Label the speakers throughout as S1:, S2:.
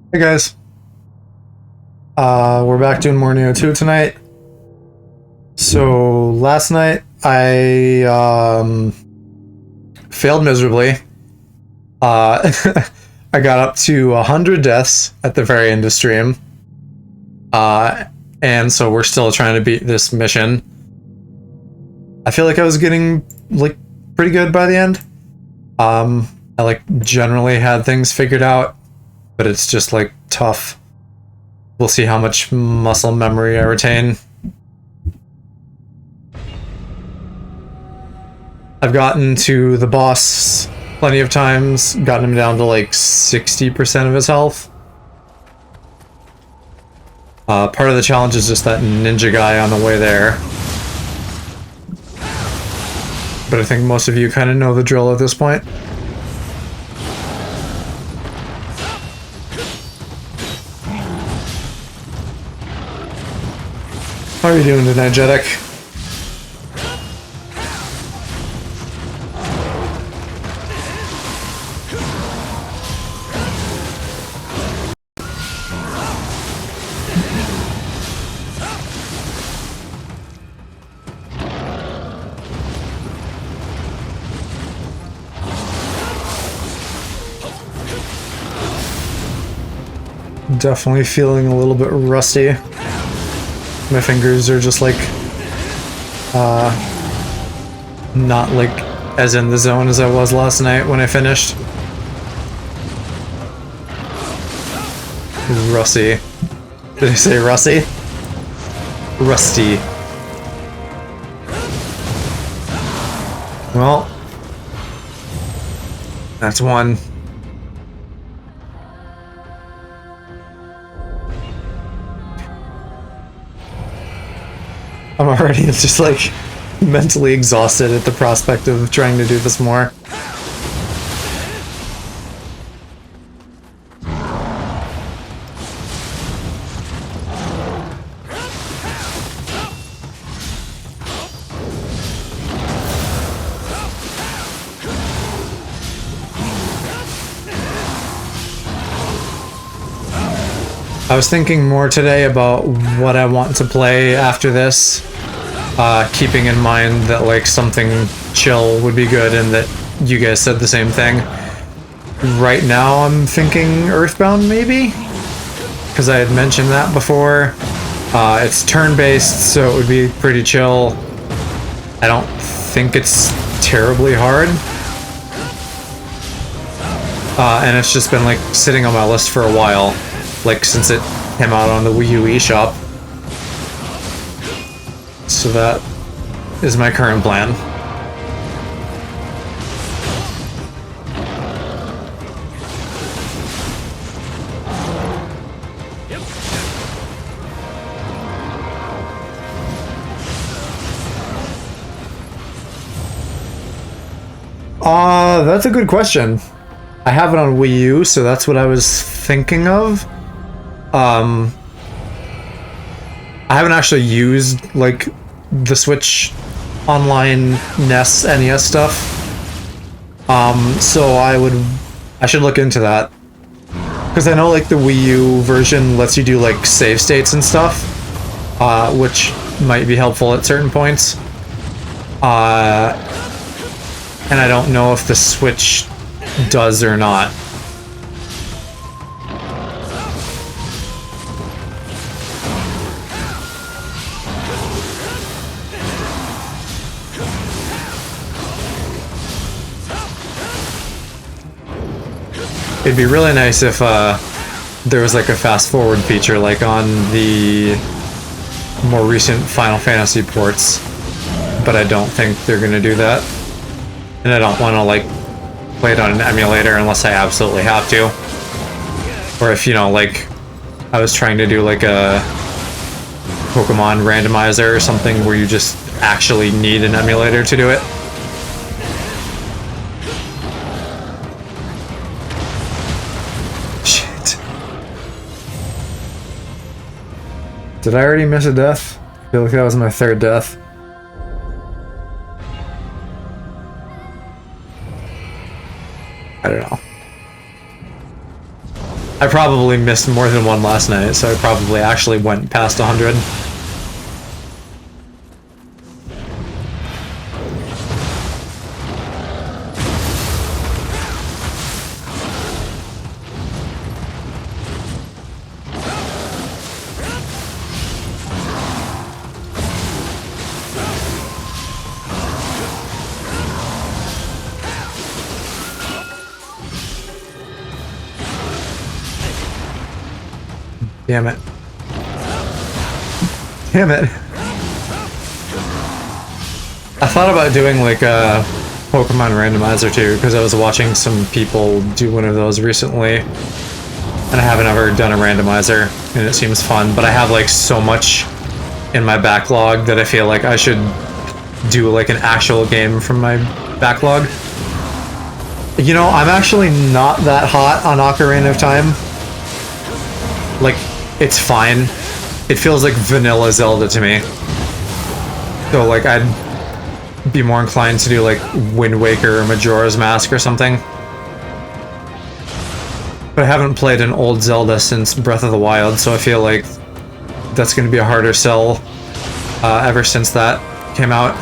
S1: Hey guys, we're back doing more Nioh 2 tonight. So last night I failed miserably. I got up to 100 deaths at the very end of stream. And so we're still trying to beat this mission. I feel like I was getting like pretty good by the end. I like generally had things figured out, but it's just like tough. We'll see how much muscle memory I retain. I've gotten to the boss plenty of times, gotten him down to like 60% of his health. Part of the challenge is just that ninja guy on the way there. But I think most of you kind of know the drill at this point. How are you doing tonight, Jedek? Definitely feeling a little bit rusty. My fingers are just like not like as in the zone as I was last night when I finished. Rusty. Did I say rusty? Rusty. Well, that's one. I'm already just like mentally exhausted at the prospect of trying to do this more. I was thinking more today about what I want to play after this, keeping in mind that like something chill would be good and that you guys said the same thing. Right now I'm thinking Earthbound maybe? Because I had mentioned that before. It's turn-based, so it would be pretty chill. I don't think it's terribly hard. And it's just been like sitting on my list for a while. Like, since it came out on the Wii U eShop. So that is my current plan. That's a good question. I have it on Wii U, so that's what I was thinking of. I haven't actually used like the Switch online NES stuff. So I should look into that. Because I know like the Wii U version lets you do like save states and stuff, which might be helpful at certain points. And I don't know if the Switch does or not. It'd be really nice if there was like a fast forward feature like on the more recent Final Fantasy ports, but I don't think they're gonna do that. And I don't want to like play it on an emulator unless I absolutely have to. Or if, you know, like I was trying to do like a Pokemon randomizer or something where you just actually need an emulator to do it. Did I already miss a death? I feel like that was my third death. I don't know. I probably missed more than one last night, so I probably actually went past 100. Damn it. Damn it. I thought about doing like a Pokemon randomizer too, because I was watching some people do one of those recently, and I haven't ever done a randomizer, and it seems fun, but I have like so much in my backlog that I feel like I should do like an actual game from my backlog. You know, I'm actually not that hot on Ocarina of Time. Like, it's fine. It feels like vanilla Zelda to me. So, like, I'd be more inclined to do, like, Wind Waker or Majora's Mask or something. But I haven't played an old Zelda since Breath of the Wild, so I feel like that's going to be a harder sell ever since that came out.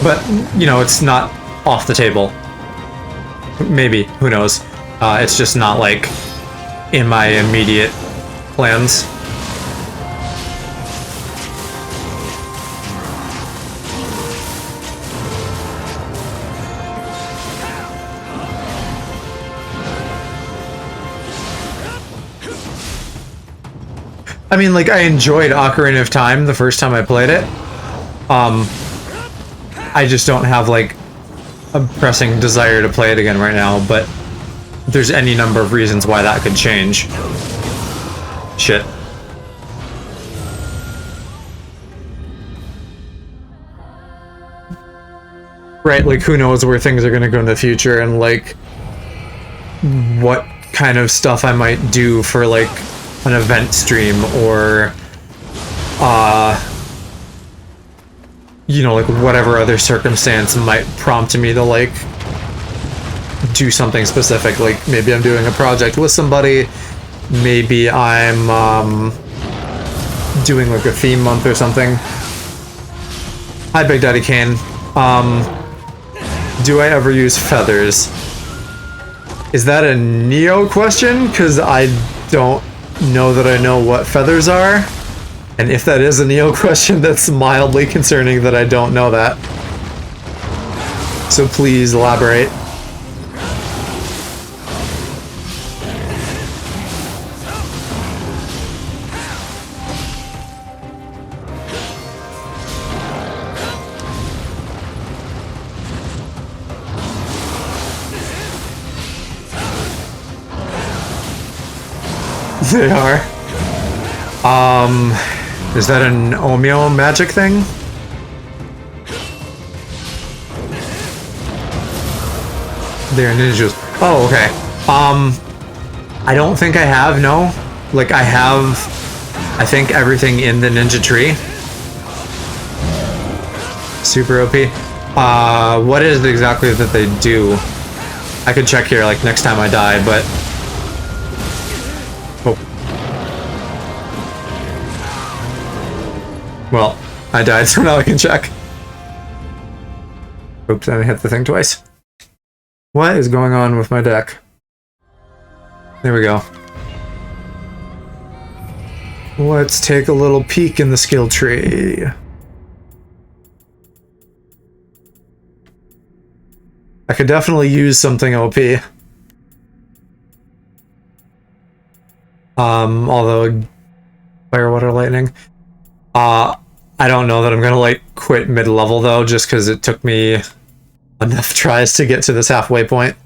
S1: But, you know, it's not off the table. Maybe, who knows. It's just not, like, in my immediate plans. I mean, like, I enjoyed Ocarina of Time the first time I played it. I just don't have, like, a pressing desire to play it again right now, but there's any number of reasons why that could change. Shit. Right, like, who knows where things are gonna go in the future, and, like, what kind of stuff I might do for, like, an event stream, or, you know, like, whatever other circumstance might prompt me to, like, do something specific. Like, maybe I'm doing a project with somebody, maybe I'm, doing, like, a theme month or something. Hi, Big Daddy Kane. Do I ever use feathers? Is that a Nioh question? Because I don't know that I know what feathers are. And if that is a Nioh question, that's mildly concerning that I don't know that. So please elaborate. They are. Is that an Omeo magic thing? They're ninjas. Oh, okay. I don't think I have, no. Like, I have, I think, everything in the ninja tree. Super OP. What is it exactly that they do? I could check here, like, next time I die, but... Well, I died, so now I can check. Oops, I hit the thing twice. What is going on with my deck? There we go. Let's take a little peek in the skill tree. I could definitely use something OP. Although... Fire, water, lightning. I don't know that I'm gonna, like, quit mid-level, though, just because it took me enough tries to get to this halfway point.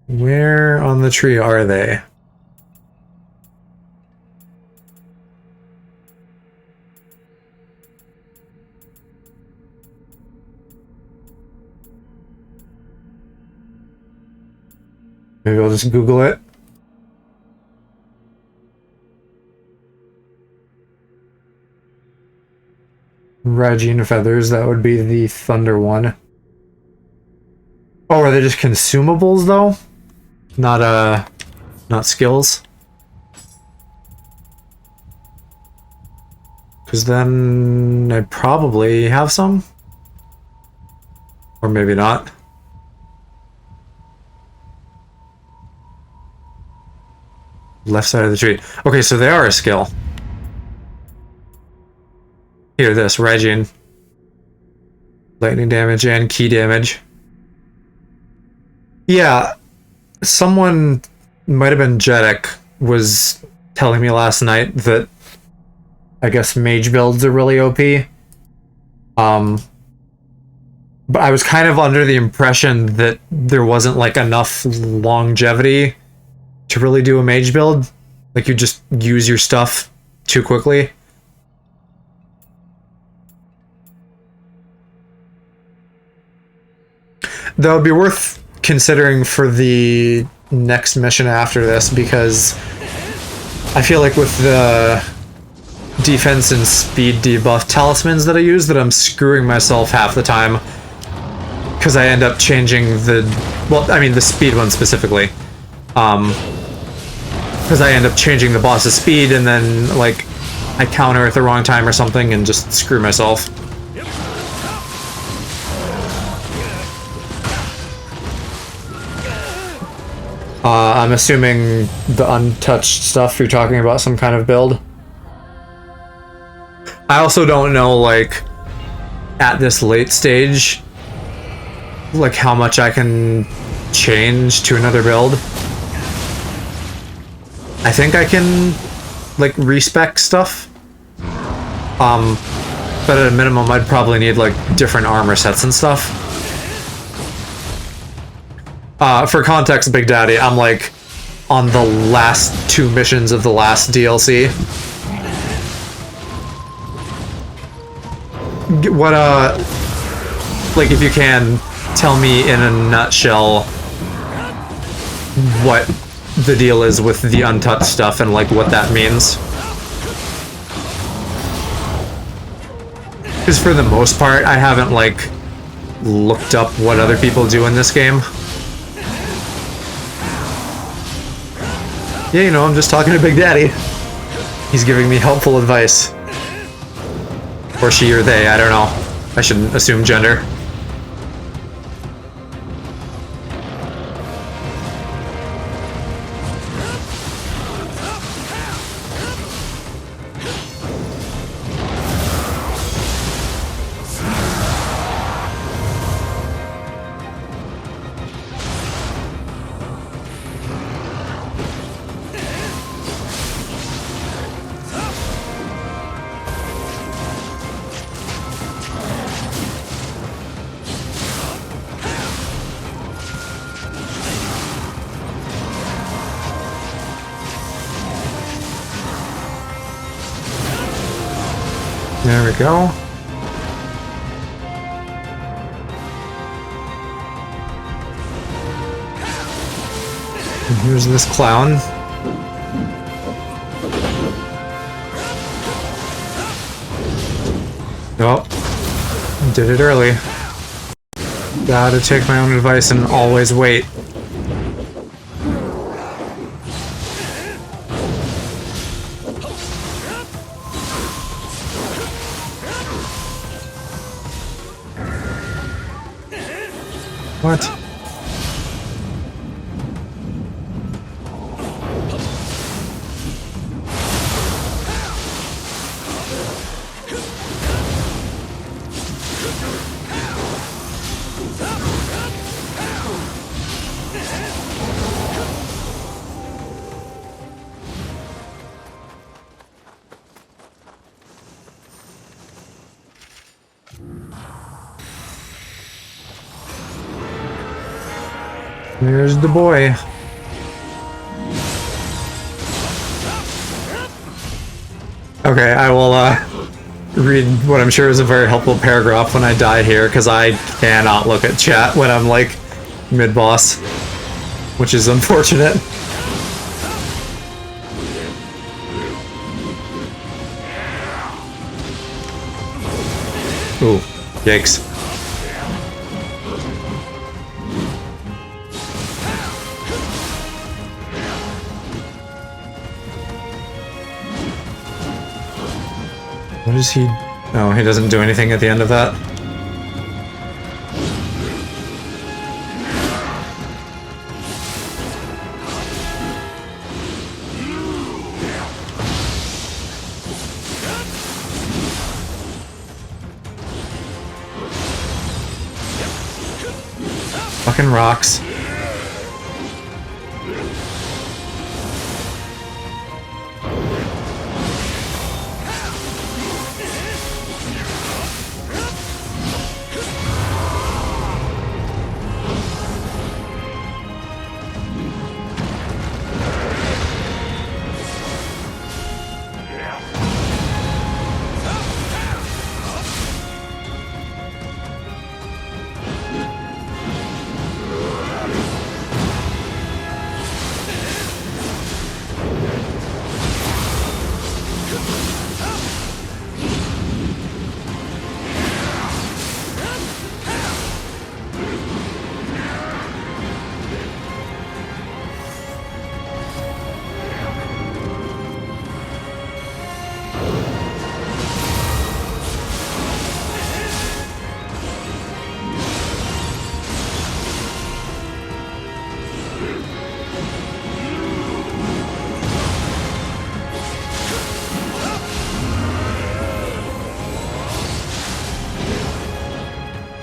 S1: Where on the tree are they? Maybe I'll just Google it. Regine feathers, that would be the thunder one. Oh, are they just consumables though? Not skills? Because then I probably have some? Or maybe not. Left side of the tree. Okay, so they are a skill. Here, this, Regine. Lightning damage and key damage. Yeah, someone, might have been Jedek, was telling me last night that I guess mage builds are really OP. But I was kind of under the impression that there wasn't like enough longevity to really do a mage build. Like you just use your stuff too quickly. That would be worth considering for the next mission after this, because I feel like with the defense and speed debuff talismans that I use, that I'm screwing myself half the time. Because I end up changing the... well, I mean the speed one specifically. Because I end up changing the boss's speed and then, like, I counter at the wrong time or something and just screw myself. I'm assuming the untouched stuff, you're talking about some kind of build. I also don't know, like, at this late stage, like, how much I can change to another build. I think I can, like, respec stuff. But at a minimum, I'd probably need, like, different armor sets and stuff. For context, Big Daddy, I'm, like, on the last 2 missions of the last DLC. What, like, if you can, tell me in a nutshell what the deal is with the untouched stuff and, like, what that means. Because for the most part, I haven't, like, looked up what other people do in this game. Yeah, you know, I'm just talking to Big Daddy. He's giving me helpful advice. Or she or they, I don't know. I shouldn't assume gender. There we go. And here's this clown. Oh, did it early. Gotta take my own advice and always wait. What? There's the boy. Okay, I will read what I'm sure is a very helpful paragraph when I die here, because I cannot look at chat when I'm like mid-boss, which is unfortunate. Ooh, yikes. What is he? Oh, he doesn't do anything at the end of that. Fucking rocks.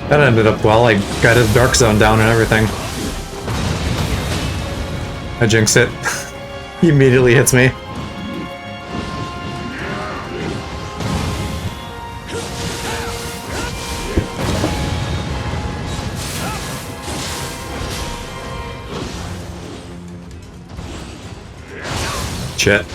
S1: That ended up well. I got his Dark Zone down and everything. I jinxed it. He immediately hits me. Shit.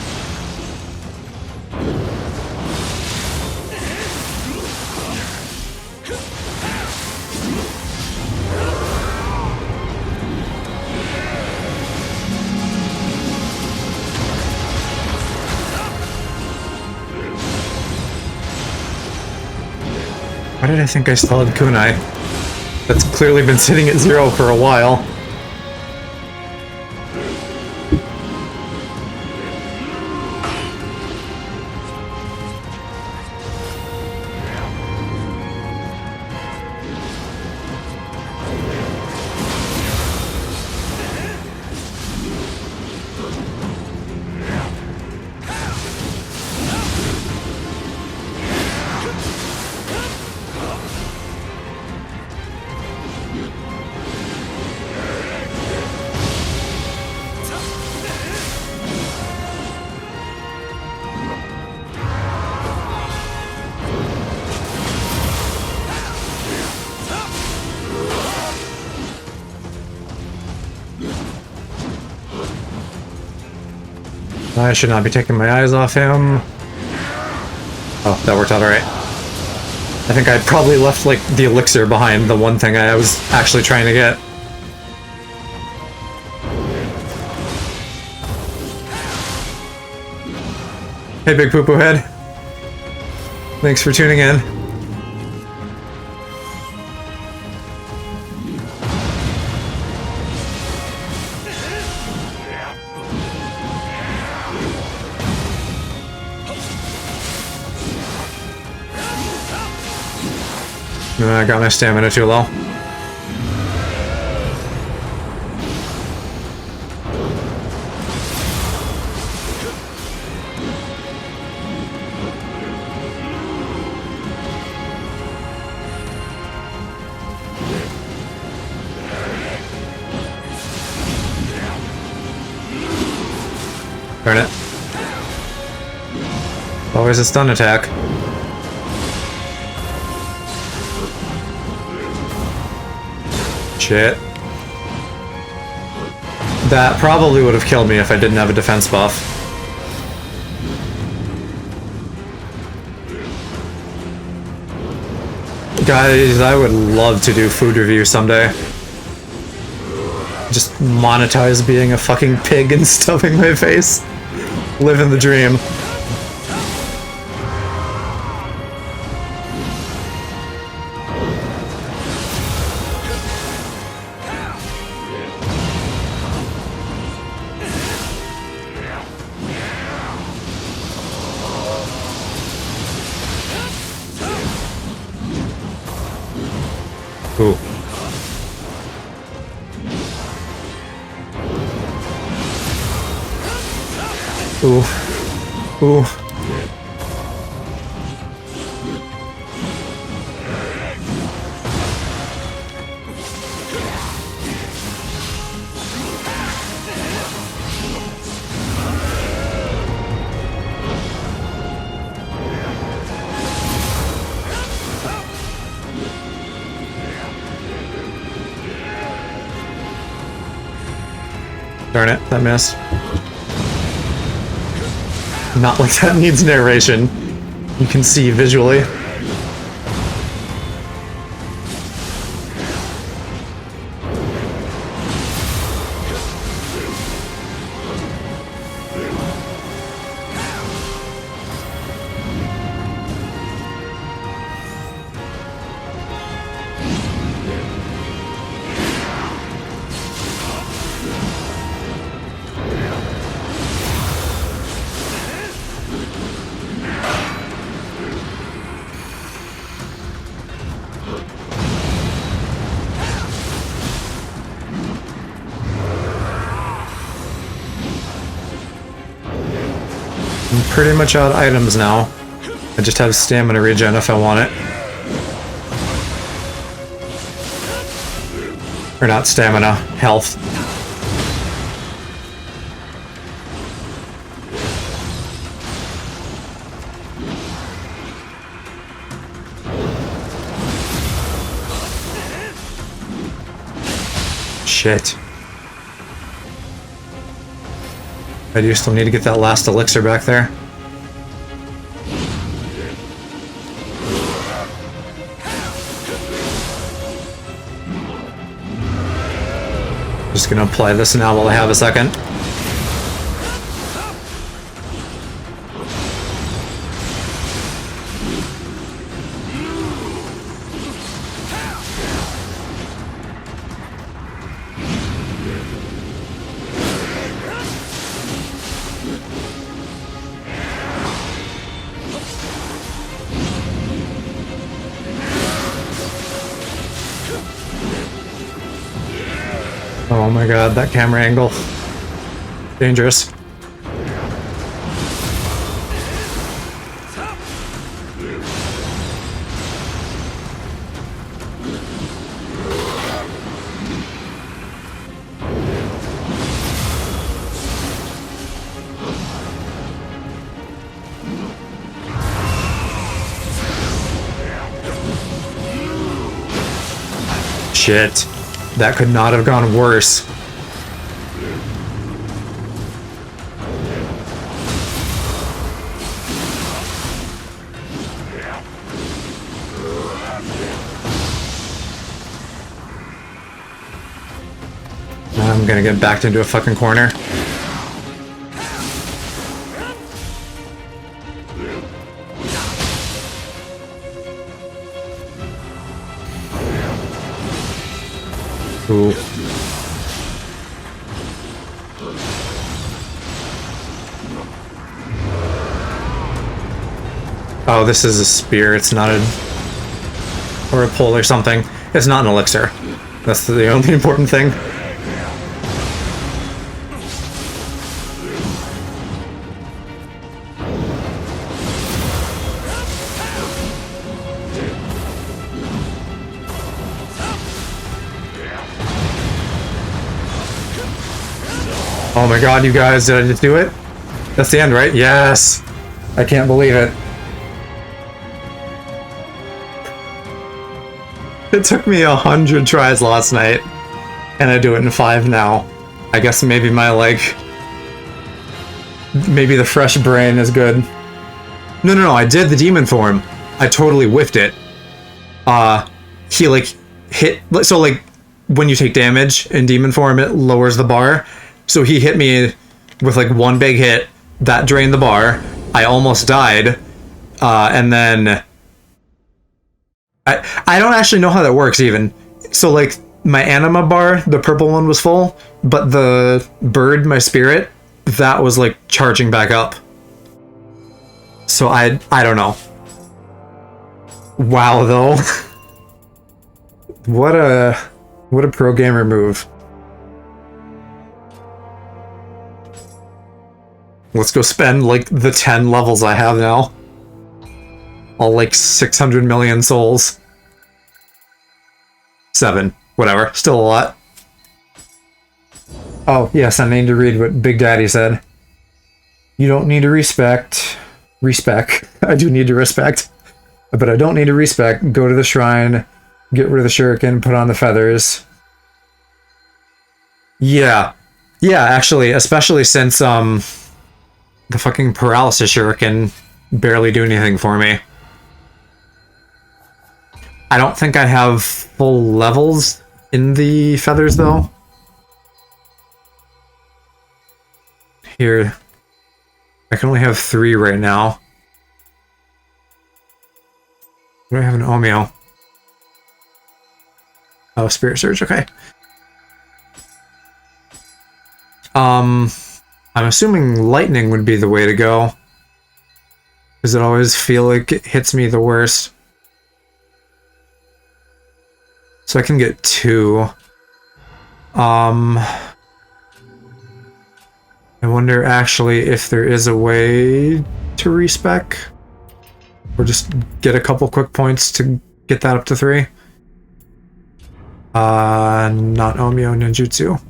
S1: Why did I think I still had kunai? That's clearly been sitting at 0 for a while. I should not be taking my eyes off him. Oh, that worked out alright. I think I probably left, like, the elixir behind, the one thing I was actually trying to get. Hey, Big Poo Poo Head. Thanks for tuning in. I got my stamina too low. Darn it. Always a stun attack. Shit. That probably would have killed me if I didn't have a defense buff. Guys, I would love to do food review someday. Just monetize being a fucking pig and stuffing my face. Living the dream. Ooh. Ooh. Ooh. Darn it, that missed. Not like that needs narration. You can see visually. I'm pretty much out of items now. I just have stamina regen if I want it. Or not stamina, health. Shit. I do still need to get that last elixir back there. Just gonna apply this now while I have a second. Oh my god, that camera angle. Dangerous. Shit. That could not have gone worse. I'm gonna get backed into a fucking corner. Ooh. Oh, this is a spear. It's not a... or a pole or something. It's not an elixir. That's the only important thing. Oh my god, you guys, did I just do it? That's the end, right? Yes! I can't believe it. It took me 100 tries last night, and I do it in 5 now. I guess maybe my, like... maybe the fresh brain is good. No, I did the demon form. I totally whiffed it. He, like, hit... so, like, when you take damage in demon form, it lowers the bar. So he hit me with like one big hit, that drained the bar, I almost died, and then... I don't actually know how that works even. So like, my anima bar, the purple one was full, but the bird, my spirit, that was like charging back up. So I don't know. Wow though. What a pro gamer move. Let's go spend like the 10 levels I have now. All like 600 million souls. 7, whatever, still a lot. Oh, yes, I need to read what Big Daddy said. You don't need to respect. I do need to respect. But I don't need to respect. Go to the shrine, get rid of the shuriken, put on the feathers. Yeah. Yeah, actually, especially since, the fucking paralysis shuriken barely do anything for me. I don't think I have full levels in the feathers, though. Here. I can only have 3 right now. Do I have an Omeo? Oh, Spirit Surge, okay. I'm assuming lightning would be the way to go. Because I always feel like it hits me the worst. So I can get 2. I wonder actually if there is a way to respec. Or just get a couple quick points to get that up to 3. Not Omeo Ninjutsu.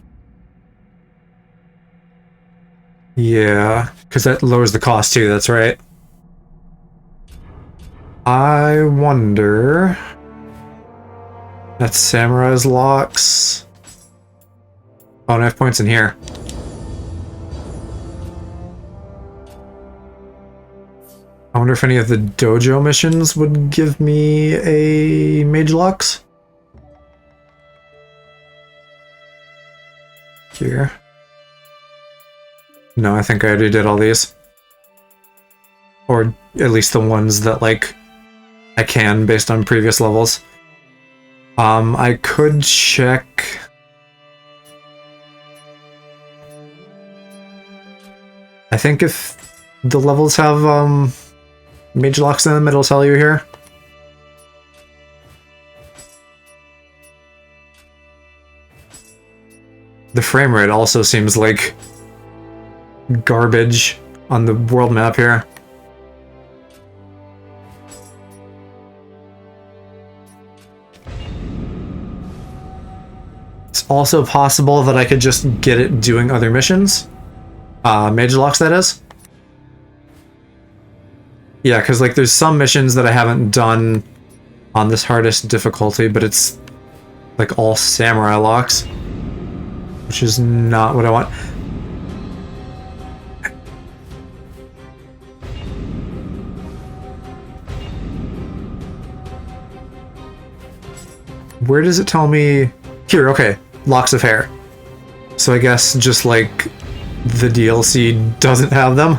S1: Yeah, because that lowers the cost too, that's right. I wonder... That's Samurai's locks. Oh, and I have points in here. I wonder if any of the dojo missions would give me a mage locks. Here. No, I think I already did all these. Or at least the ones that, like, I can based on previous levels. I could check... I think if the levels have, mage locks in them, it'll tell you here. The frame rate also seems like garbage on the world map here. It's also possible that I could just get it doing other missions. Mage locks, that is. Yeah, because like there's some missions that I haven't done on this hardest difficulty, but it's like all samurai locks, which is not what I want. Where does it tell me? Here, okay, locks of hair. So I guess just like the DLC doesn't have them.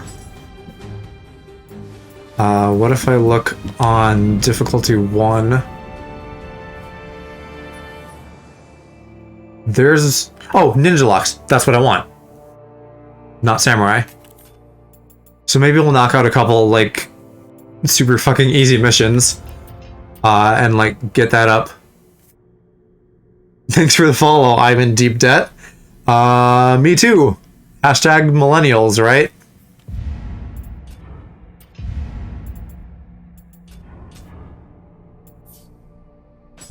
S1: What if I look on difficulty 1? There's... Oh, ninja locks. That's what I want. Not samurai. So maybe we'll knock out a couple, like, super fucking easy missions. And, like, get that up. Thanks for the follow. I'm in deep debt. Me too. Hashtag millennials, right?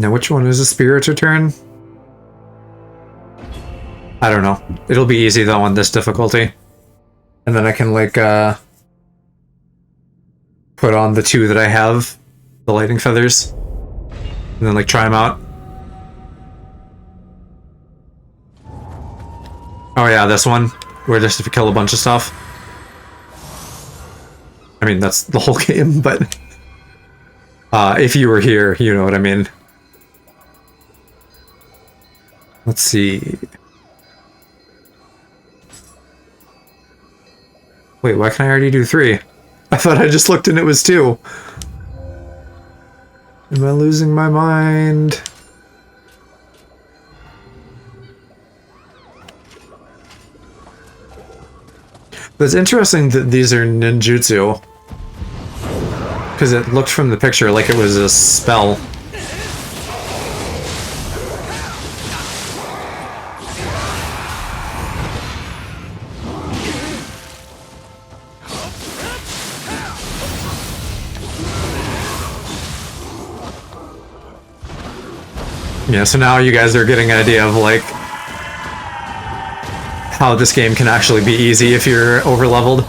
S1: Now, which one is a spirit return? I don't know. It'll be easy, though, on this difficulty. And then I can, like, put on the 2 that I have. The lightning feathers. And then, like, try them out. Oh, yeah, this one. Where just to kill a bunch of stuff. I mean, that's the whole game, but... if you were here, you know what I mean. Let's see. Wait, why can I already do 3? I thought I just looked and it was 2. Am I losing my mind? But it's interesting that these are ninjutsu. Because it looked from the picture like it was a spell. Yeah, so now you guys are getting an idea of, like, how this game can actually be easy if you're over-leveled.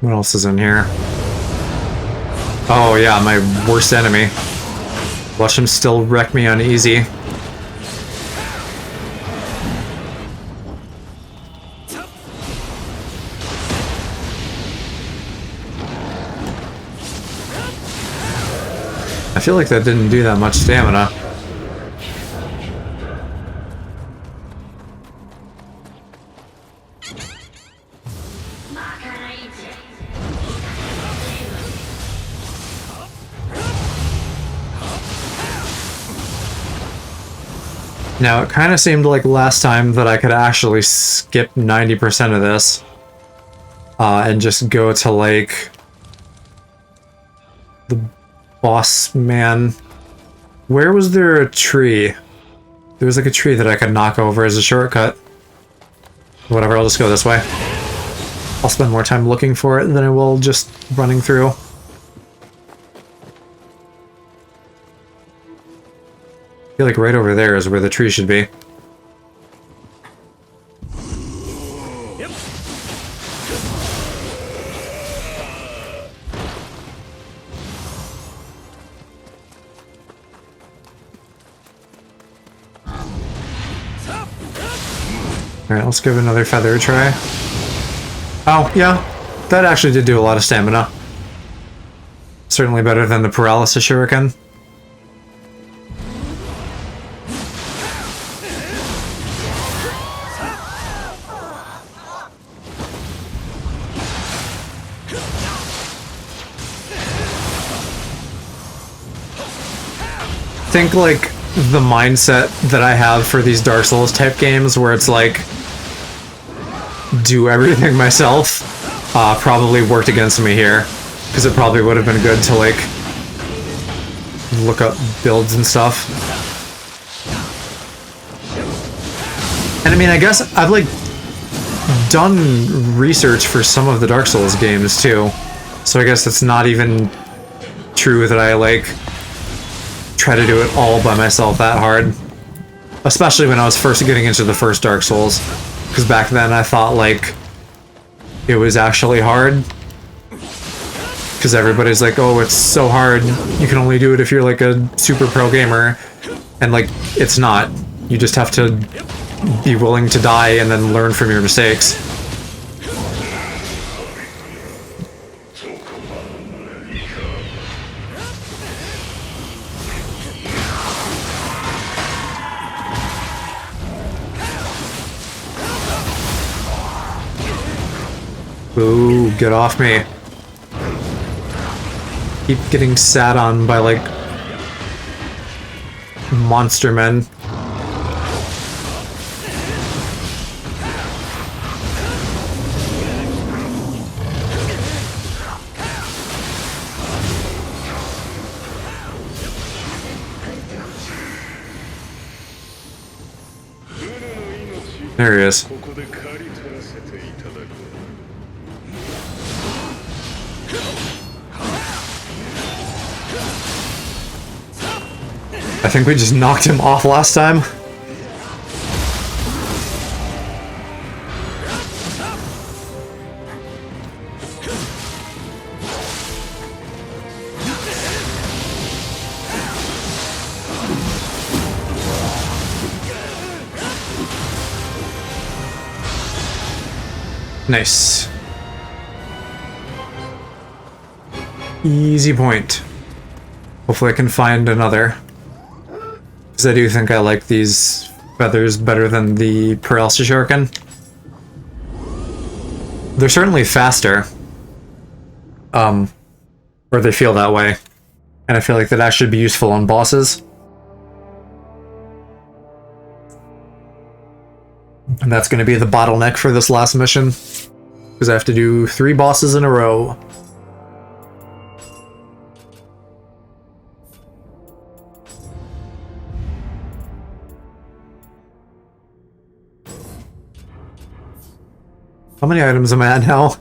S1: What else is in here? Oh yeah, my worst enemy. Watch him still wreck me on easy. I feel like that didn't do that much stamina. Now, it kind of seemed like last time that I could actually skip 90% of this and just go to, like, the boss man. Where was there a tree? There was, like, a tree that I could knock over as a shortcut. Whatever, I'll just go this way. I'll spend more time looking for it than I will just running through. I feel like right over there is where the tree should be.
S2: Yep.
S1: Alright, let's give another feather a try. Oh, yeah. That actually did do a lot of stamina. Certainly better than the paralysis shuriken. I think, like, the mindset that I have for these Dark Souls type games where it's like do everything myself probably worked against me here, because it probably would have been good to, like, look up builds and stuff. And I mean, I guess I've, like, done research for some of the Dark Souls games too, so I guess it's not even true that I, like, try to do it all by myself that hard. Especially when I was first getting into the first Dark Souls. Because back then I thought, like, it was actually hard. Because everybody's like, oh, it's so hard. You can only do it if you're, like, a super pro gamer. And, like, it's not. You just have to be willing to die and then learn from your mistakes. Ooh, get off me. Keep getting sat on by, like, monster men. There he is. I think we just knocked him off last time. Nice. Easy point. Hopefully I can find another. Because I do think I like these feathers better than the paralysis shuriken. They're certainly faster. Or they feel that way. And I feel like that actually be useful on bosses. And that's going to be the bottleneck for this last mission. Because I have to do 3 bosses in a row. How many items am I at now?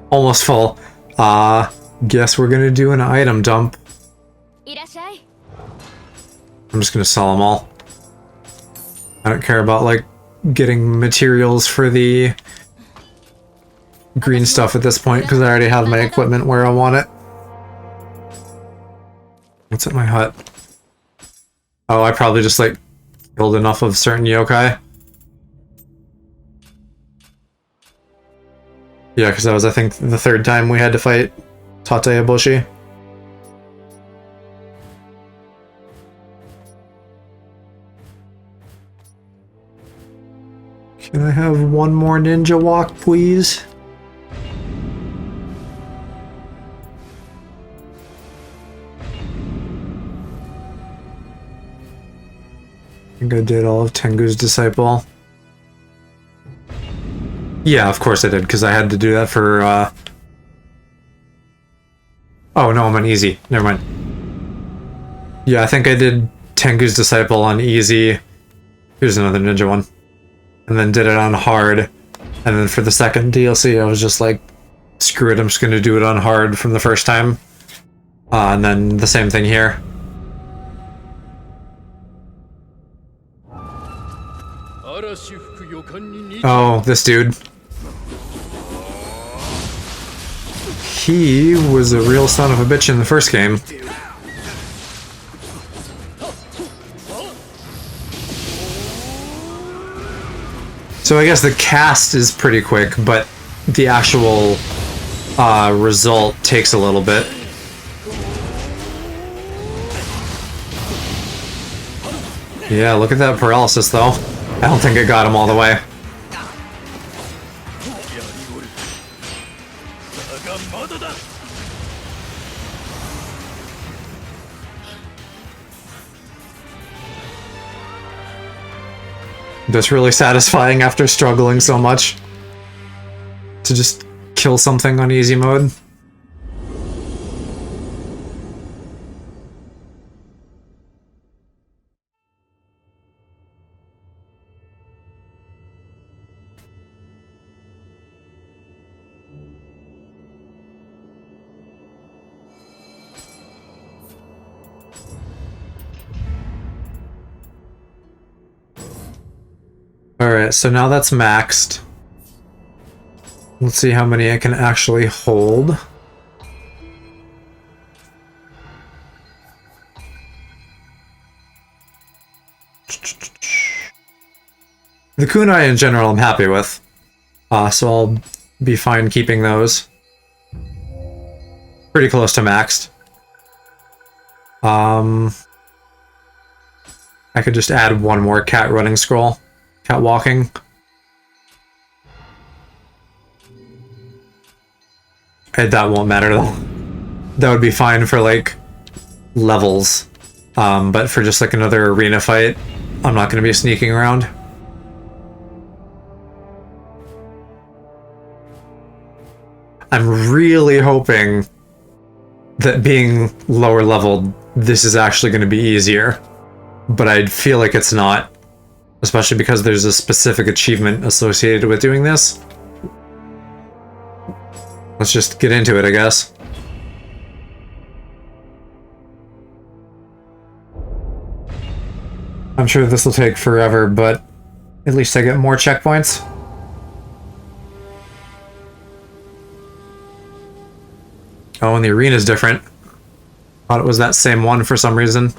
S1: Almost full. Guess we're gonna do an item dump. I'm just gonna sell them all. I don't care about, like, getting materials for the green stuff at this point, because I already have my equipment where I want it. What's at my hut? Oh, I probably just, like, killed enough of certain yokai. Yeah, because that was, I think, the third time we had to fight Tateyaboshi. Can I have one more ninja walk, please? I think I did all of Tengu's Disciple. Yeah, of course I did, because I had to do that for, Oh, no, I'm on easy. Never mind. Yeah, I think I did Tengu's Disciple on easy. Here's another ninja one. And then did it on hard. And then for the second DLC, I was just like, screw it, I'm just gonna do it on hard from the first time. And then the same thing here. Oh, this dude. He was a real son of a bitch in the first game. So I guess the cast is pretty quick, but the actual result takes a little bit. Yeah, look at that paralysis though. I don't think it got him all the way. That's really satisfying after struggling so much to just kill something on easy mode. Alright, so now that's maxed. Let's see how many I can actually hold. The kunai in general I'm happy with, so I'll be fine keeping those. Pretty close to maxed. I could just add one more cat running scroll. Cat walking. That won't matter though. That would be fine for like levels. But for just like another arena fight, I'm not going to be sneaking around. I'm really hoping that being lower leveled, this is actually going to be easier. But I feel like it's not. Especially because there's a specific achievement associated with doing this. Let's just get into it, I guess. I'm sure this will take forever, but at least I get more checkpoints. Oh, and the arena's different. Thought it was that same one for some reason.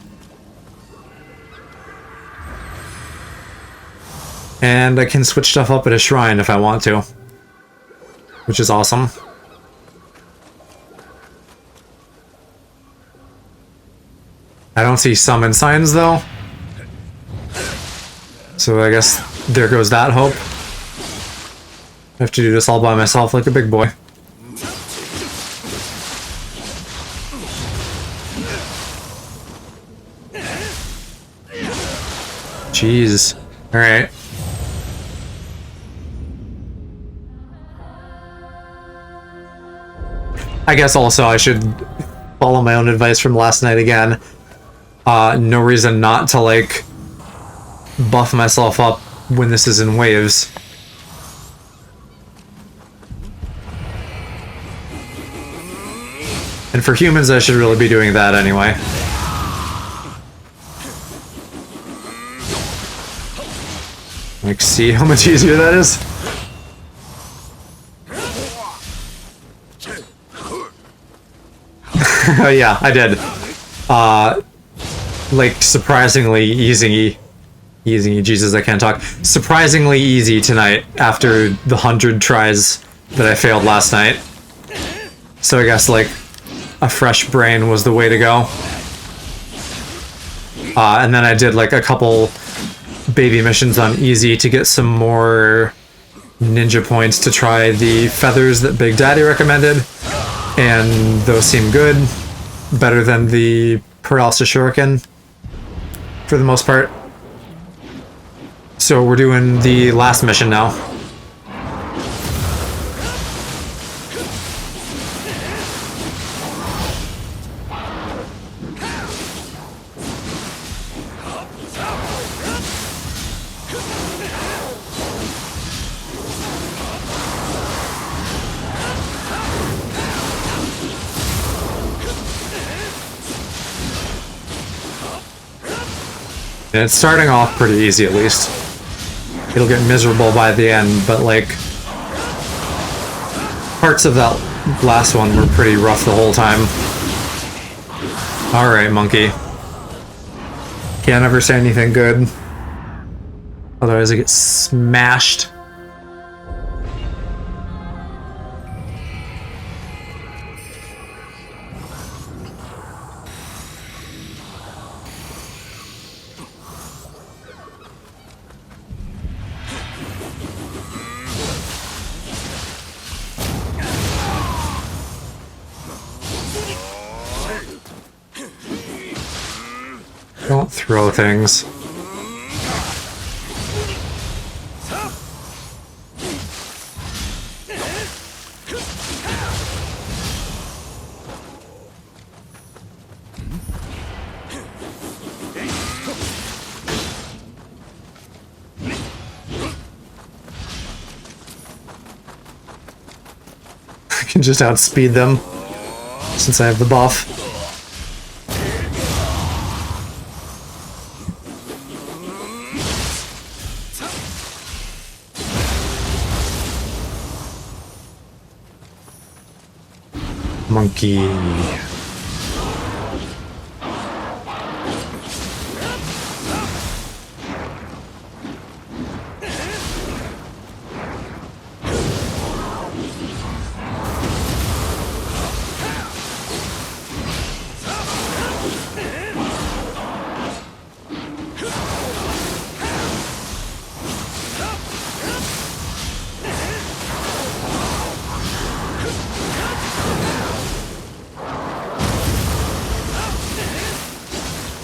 S1: And I can switch stuff up at a shrine if I want to. Which is awesome. I don't see summon signs though. So I guess there goes that hope. I have to do this all by myself like a big boy. Jeez. Alright. I guess also I should follow my own advice from last night again. No reason not to, like, buff myself up when this is in waves. And for humans, I should really be doing that anyway. Like, see how much easier that is? Yeah, I did. Like, surprisingly easy. Jesus, I can't talk. Surprisingly easy tonight after the 100 tries that I failed last night. So I guess, like, a fresh brain was the way to go. And then I did, like, a couple baby missions on easy to get some more ninja points to try the feathers that Big Daddy recommended. And those seem good. Better than the paralysis shuriken, for the most part. So we're doing the last mission now. And it's starting off pretty easy, at least. It'll get miserable by the end, but, like, parts of that last one were pretty rough the whole time. Alright, monkey. Can't ever say anything good. Otherwise I get smashed. Don't throw things. I can just outspeed them since I have the buff. Monkey.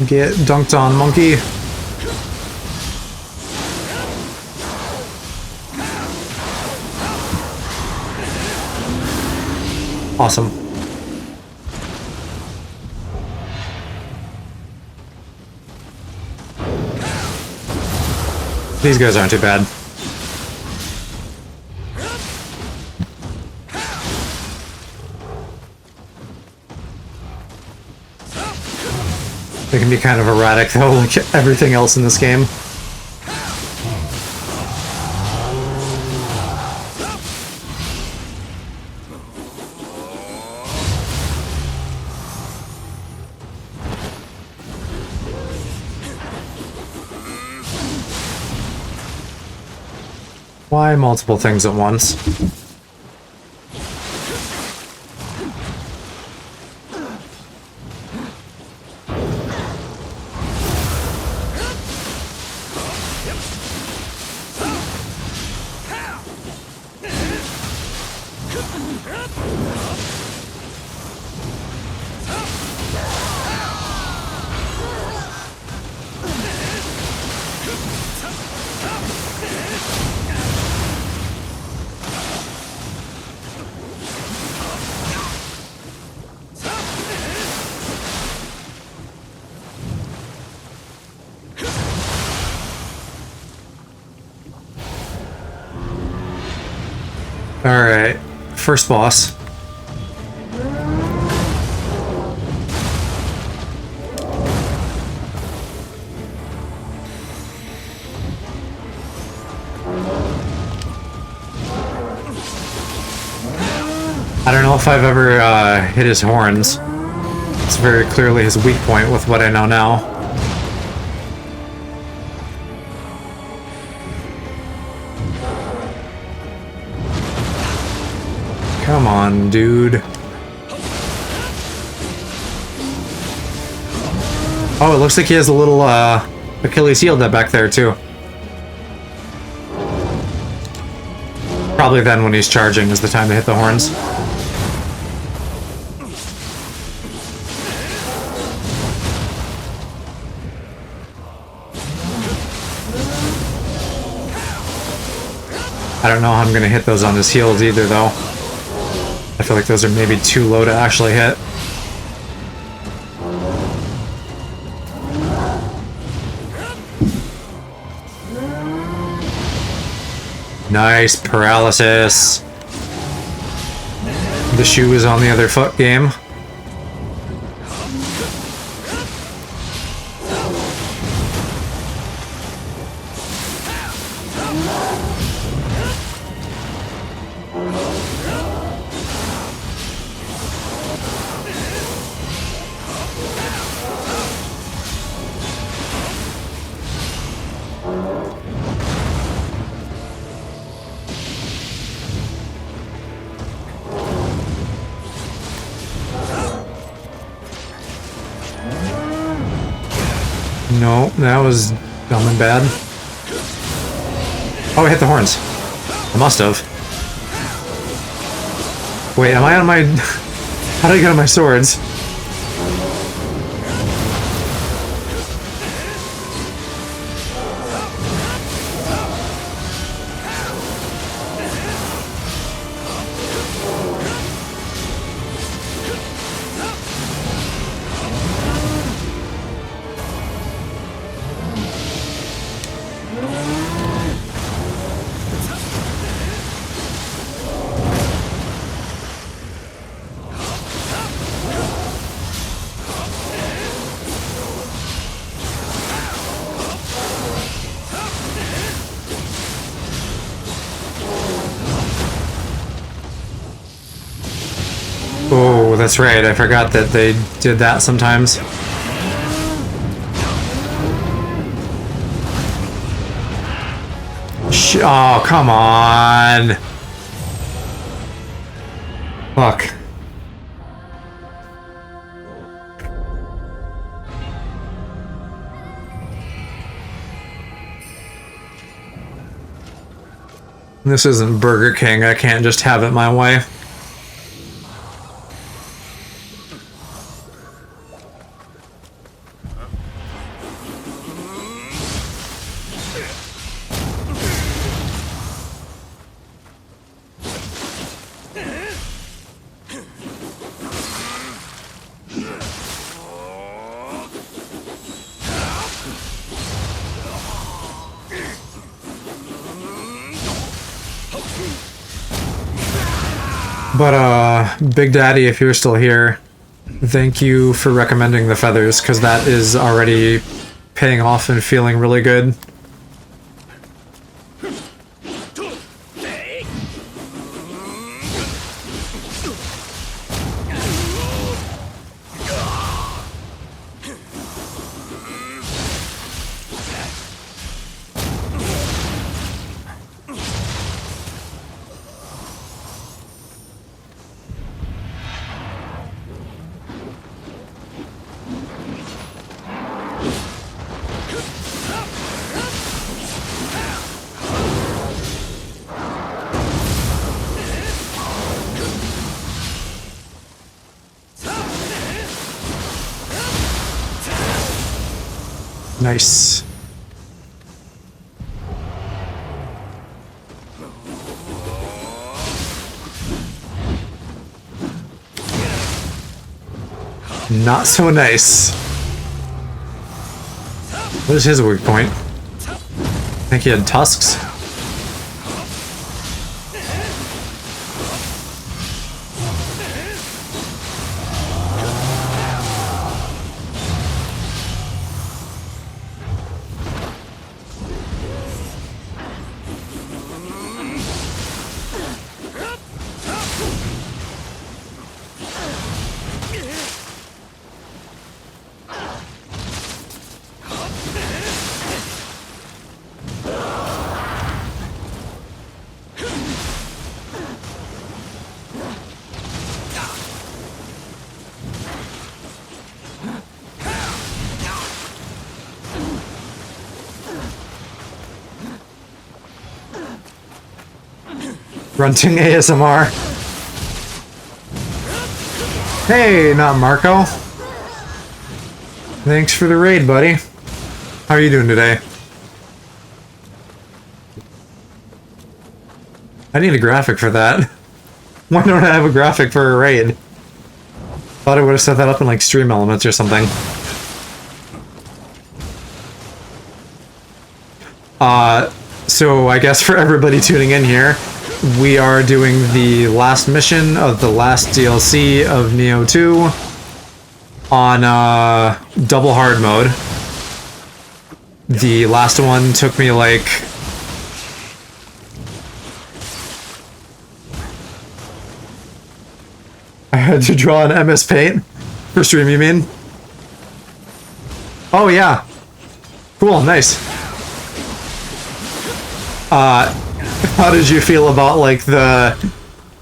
S1: Get dunked on, monkey. Awesome. These guys aren't too bad. They can be kind of erratic, though, like everything else in this game. Why multiple things at once? Alright, first boss. I don't know if I've ever hit his horns. It's very clearly his weak point with what I know now. Come on, dude. Oh, it looks like he has a little Achilles heel back there too. Probably then when he's charging is the time to hit the horns. I don't know how I'm gonna hit those on his heels either though. I feel like those are maybe too low to actually hit. Nice paralysis. The shoe is on the other foot game. No, that was dumb and bad. Oh, I hit the horns. I must have. Wait, am I on my... How did I get on my swords? Oh, that's right. I forgot that they did that sometimes. Oh, come on. Fuck. This isn't Burger King. I can't just have it my way. But, Big Daddy, if you're still here, thank you for recommending the feathers, because that is already paying off and feeling really good. Nice. Not so nice. What is his weak point? I think he had tusks. Grunting ASMR. Hey, not Marco. Thanks for the raid, buddy. How are you doing today? I need a graphic for that. Why don't I have a graphic for a raid? Thought I would have set that up in like Stream Elements or something. So I guess for everybody tuning in here, we are doing the last mission of the last DLC of Nioh 2 on double hard mode. The last one took me like... I had to draw an MS Paint for stream, you mean? Oh yeah. Cool, nice. How did you feel about like the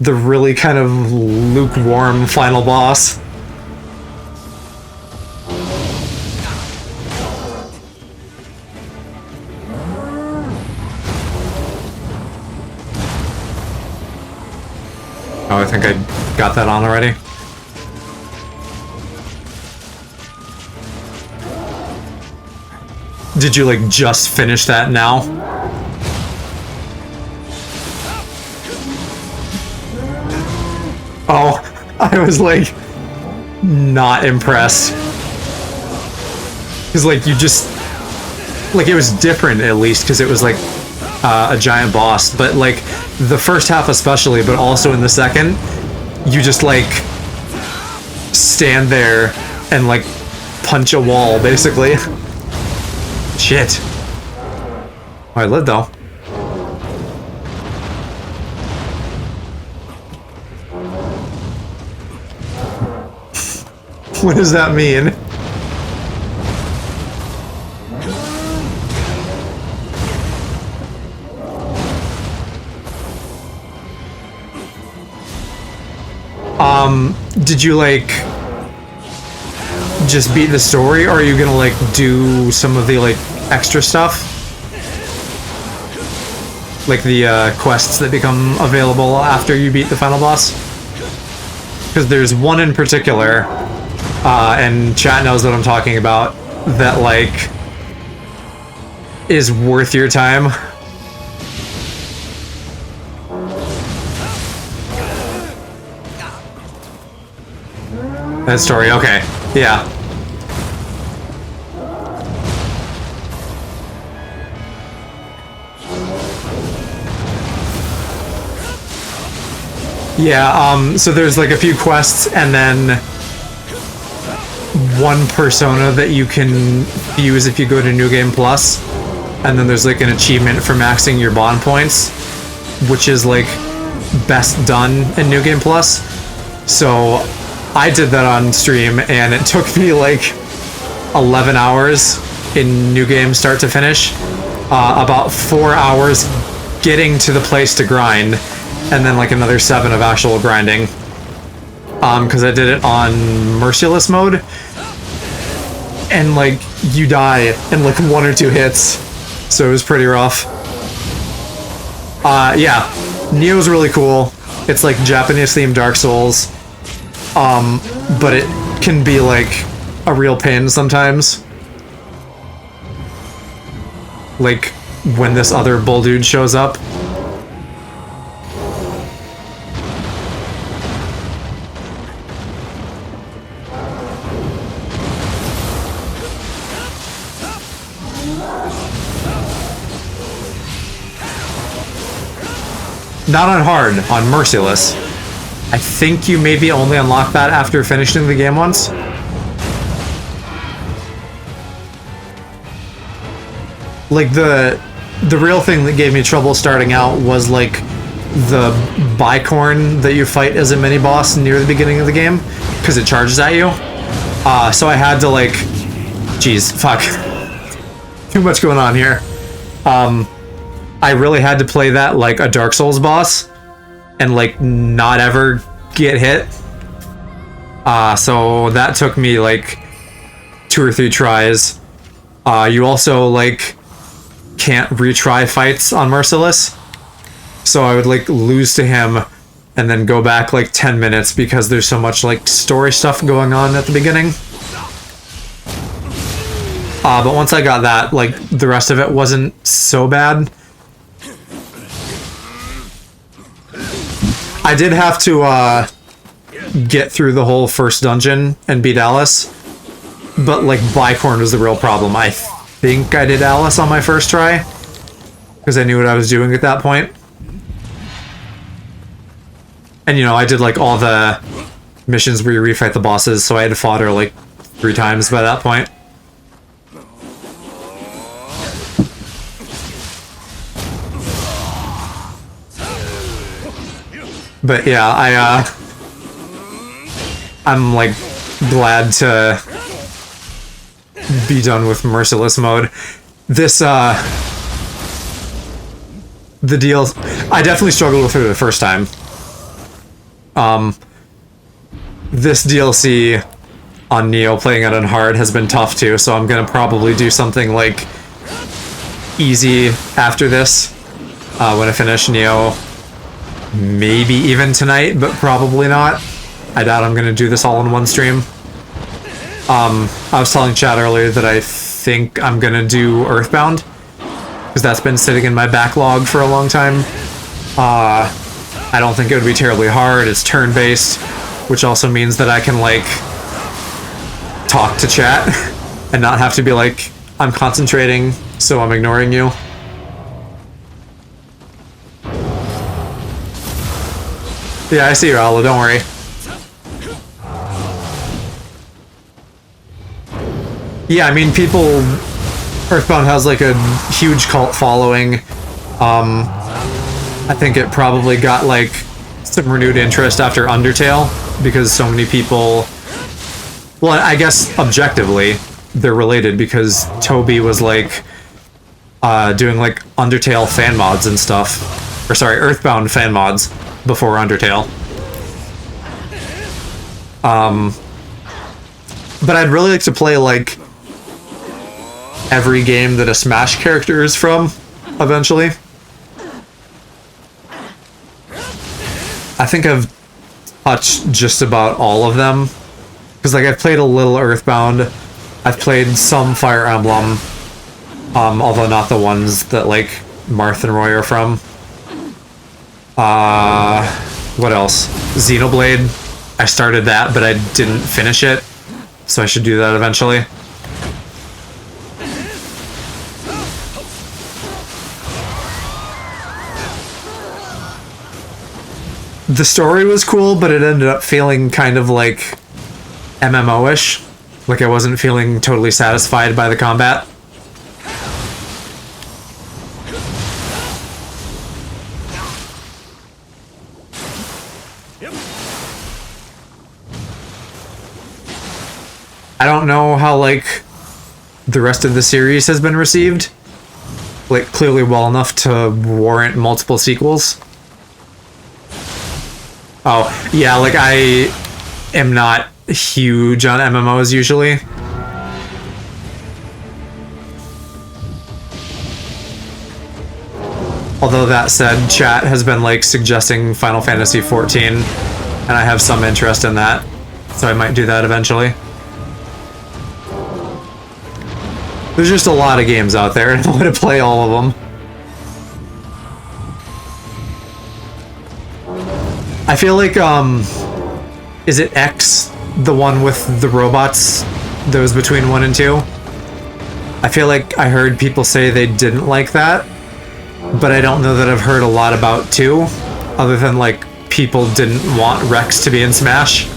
S1: really kind of lukewarm final boss? Oh, I think I got that on already. Did you like just finish that now? Oh, I was like not impressed. Cause like you just like it was different at least because it was like a giant boss, but like the first half especially, but also in the second, you just like stand there and like punch a wall basically. Shit. Oh, I lived though. What does that mean? Did you like just beat the story, or are you gonna like do some of the like extra stuff? Like the quests that become available after you beat the final boss? Because there's one in particular, and chat knows what I'm talking about, that like is worth your time. That story, okay. Yeah. Yeah, so there's like a few quests and then one persona that you can use if you go to New Game Plus. And then there's like an achievement for maxing your bond points, which is like best done in New Game Plus. So I did that on stream, and it took me like 11 hours in New Game start to finish. About 4 hours getting to the place to grind, and then like another 7 of actual grinding. Because I did it on Merciless mode, and like you die in like 1 or 2 hits, so it was pretty rough. Yeah, Nioh's really cool. It's like Japanese themed Dark Souls. But it can be like a real pain sometimes. Like when this other bull dude shows up. Not on hard, on Merciless. I think you maybe only unlock that after finishing the game once. Like the real thing that gave me trouble starting out was like the bicorn that you fight as a mini boss near the beginning of the game, because it charges at you. So I had to like, geez, fuck, too much going on here. I really had to play that like a Dark Souls boss and like not ever get hit. So that took me like 2 or 3 tries. You also like can't retry fights on Merciless. So I would like lose to him and then go back like 10 minutes because there's so much like story stuff going on at the beginning. But once I got that, like the rest of it wasn't so bad. I did have to get through the whole first dungeon and beat Alice, but like Bicorn was the real problem. I think I did Alice on my first try because I knew what I was doing at that point. And you know, I did like all the missions where you refight the bosses, so I had fought her like 3 times by that point. But yeah, I'm like glad to be done with Merciless mode. This the deal, I definitely struggled with it the first time. This DLC on Nioh, playing it on hard, has been tough too, so I'm gonna probably do something like easy after this when I finish Nioh. Maybe even tonight, but probably not. I doubt I'm gonna do this all in one stream. I was telling Chad earlier that I think I'm gonna do Earthbound, because that's been sitting in my backlog for a long time. I don't think it would be terribly hard. It's turn-based, which also means that I can like talk to chat and not have to be like, I'm concentrating, so I'm ignoring you. Yeah, I see you, Rallo, don't worry. Yeah, I mean, people... Earthbound has, like, a huge cult following. I think it probably got, like, some renewed interest after Undertale, because so many people... Well, I guess, objectively, they're related, because Toby was, like, doing, like, Undertale fan mods and stuff. Or, sorry, Earthbound fan mods before Undertale. But I'd really like to play, like, every game that a Smash character is from, eventually. I think I've touched just about all of them. Because, like, I've played a little Earthbound. I've played some Fire Emblem. Although not the ones that, like, Marth and Roy are from. What else? Xenoblade. I started that, but I didn't finish it. So I should do that eventually. The story was cool, but it ended up feeling kind of like MMO-ish. Like I wasn't feeling totally satisfied by the combat. I don't know how, like, the rest of the series has been received. Like, clearly well enough to warrant multiple sequels. Oh, yeah, like, I am not huge on MMOs usually. Although that said, chat has been, like, suggesting Final Fantasy XIV, and I have some interest in that, so I might do that eventually. There's just a lot of games out there, and I want to play all of them. I feel like, is it X, the one with the robots that was between 1 and 2? I feel like I heard people say they didn't like that, but I don't know that I've heard a lot about 2, other than, like, people didn't want Rex to be in Smash.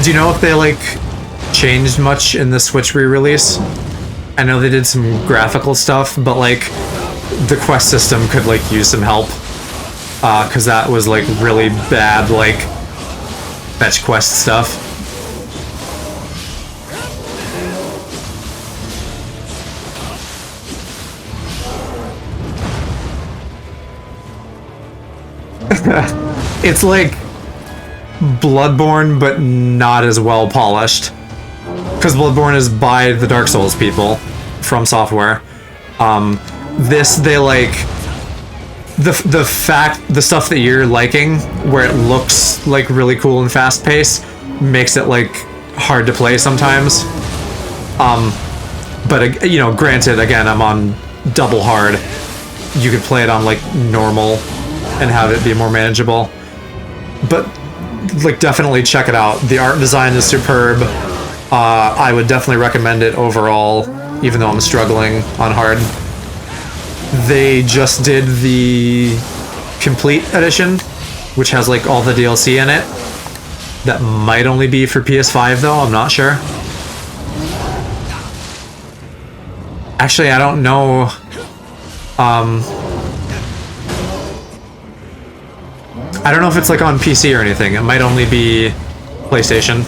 S1: Do you know if they, like, changed much in the Switch re-release? I know they did some graphical stuff, but, like, the quest system could, like, use some help. Because that was, like, really bad, like, fetch quest stuff. It's like Bloodborne, but not as well polished. Because Bloodborne is by the Dark Souls people from Software. This, they like the stuff that you're liking, where it looks like really cool and fast paced, makes it like hard to play sometimes. But you know, granted, again, I'm on double hard. You could play it on like normal and have it be more manageable. But like, definitely check it out. The art design is superb. I would definitely recommend it overall, even though I'm struggling on hard. They just did the complete edition, which has like all the DLC in it. That might only be for PS5 though, I'm not sure. Actually, I don't know. I don't know if it's like on PC or anything. It might only be PlayStation.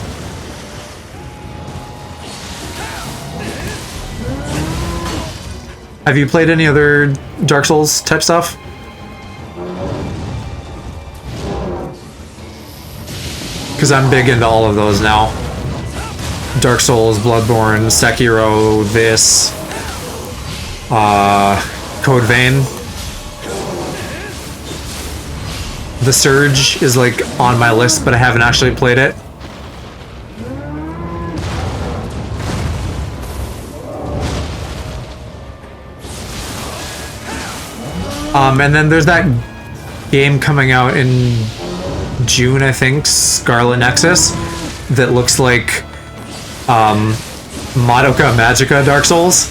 S1: Have you played any other Dark Souls type stuff? Because I'm big into all of those now. Dark Souls, Bloodborne, Sekiro, this, Code Vein. The Surge is like on my list, but I haven't actually played it. And then there's that game coming out in June, I think, Scarlet Nexus, that looks like Madoka Magica Dark Souls.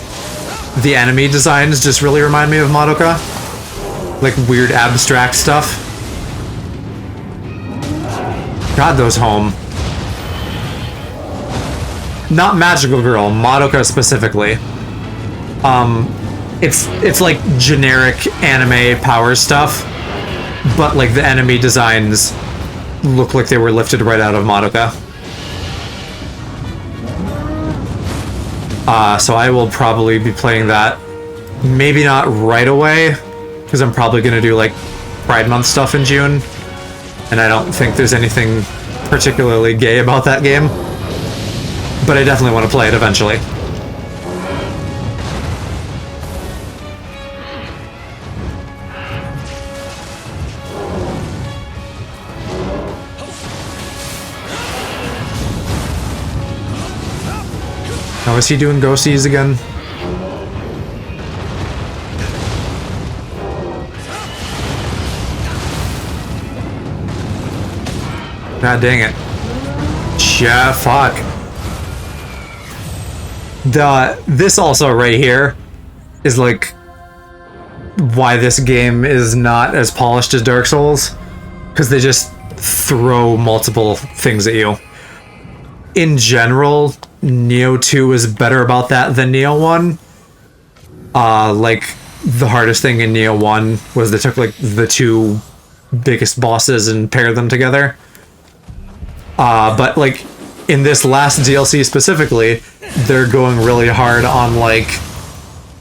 S1: The enemy designs just really remind me of Madoka. Like weird abstract stuff. God, those home. Not Magical Girl, Madoka specifically. It's like generic anime power stuff, but like the enemy designs look like they were lifted right out of Madoka. So I will probably be playing that. Maybe not right away, because I'm probably gonna do like Pride Month stuff in June, and I don't think there's anything particularly gay about that game. But I definitely want to play it eventually. Now, is he doing ghosties again? God dang it. Yeah, fuck. This also right here is like why this game is not as polished as Dark Souls. Because they just throw multiple things at you. In general, Nioh 2 is better about that than Nioh 1. Like, the hardest thing in Nioh 1 was they took, like, the two biggest bosses and paired them together. But, like, in this last DLC specifically, they're going really hard on, like,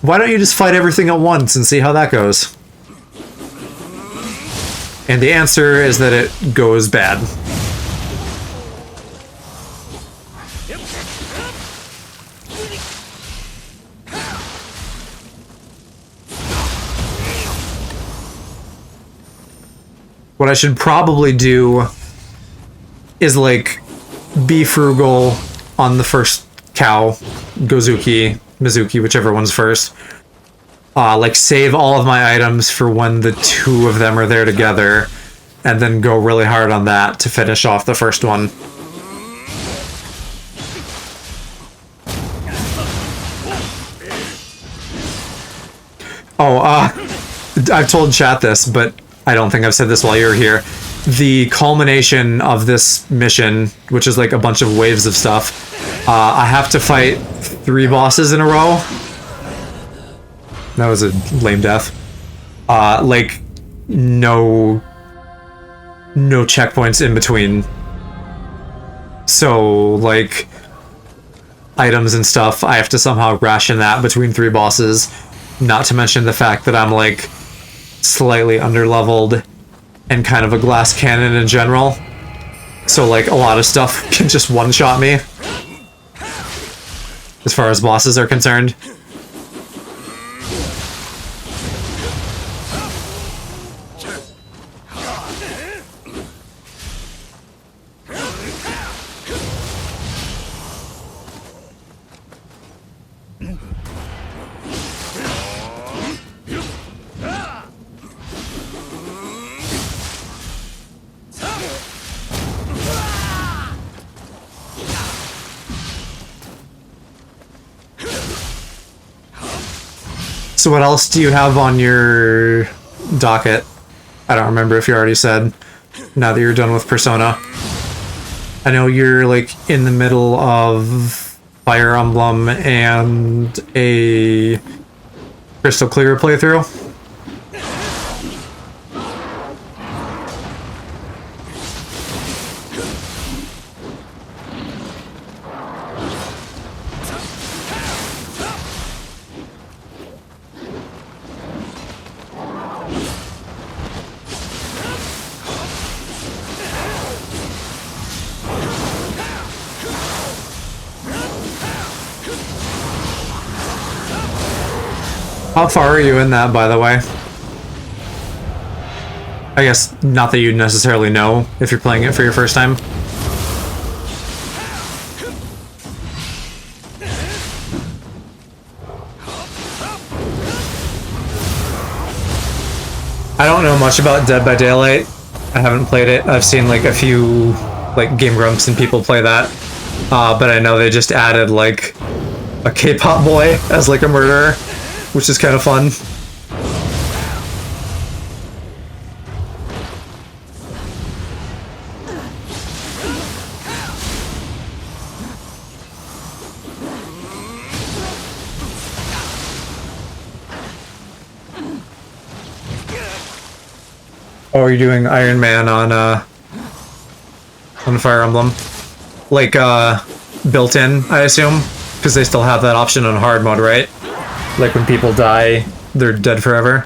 S1: why don't you just fight everything at once and see how that goes? And the answer is that it goes bad. What I should probably do is, like, be frugal on the first cow, Gozuki, Mizuki, whichever one's first. Like, save all of my items for when the two of them are there together, and then go really hard on that to finish off the first one. Oh, I've told chat this, but I don't think I've said this while you're here. the culmination of this mission, which is like a bunch of waves of stuff, I have to fight 3 bosses in a row. That was a lame death. Like, no checkpoints in between. So, like, items and stuff, I have to somehow ration that between 3 bosses. Not to mention the fact that I'm, like, slightly underleveled and kind of a glass cannon in general. So, like, a lot of stuff can just one-shot me. As far as bosses are concerned. So what else do you have on your docket? I don't remember if you already said, now that you're done with Persona. I know you're, like, in the middle of Fire Emblem and a Crystal Clear playthrough. How far are you in that, by the way? I guess not that you'd necessarily know if you're playing it for your first time. I don't know much about Dead by Daylight. I haven't played it. I've seen like a few like Game Grumps and people play that. But I know they just added like a K-pop boy as like a murderer, which is kind of fun. Oh, you're doing Iron Man on Fire Emblem. Like, built in, I assume? Because they still have that option on hard mode, right? Like, when people die, they're dead forever.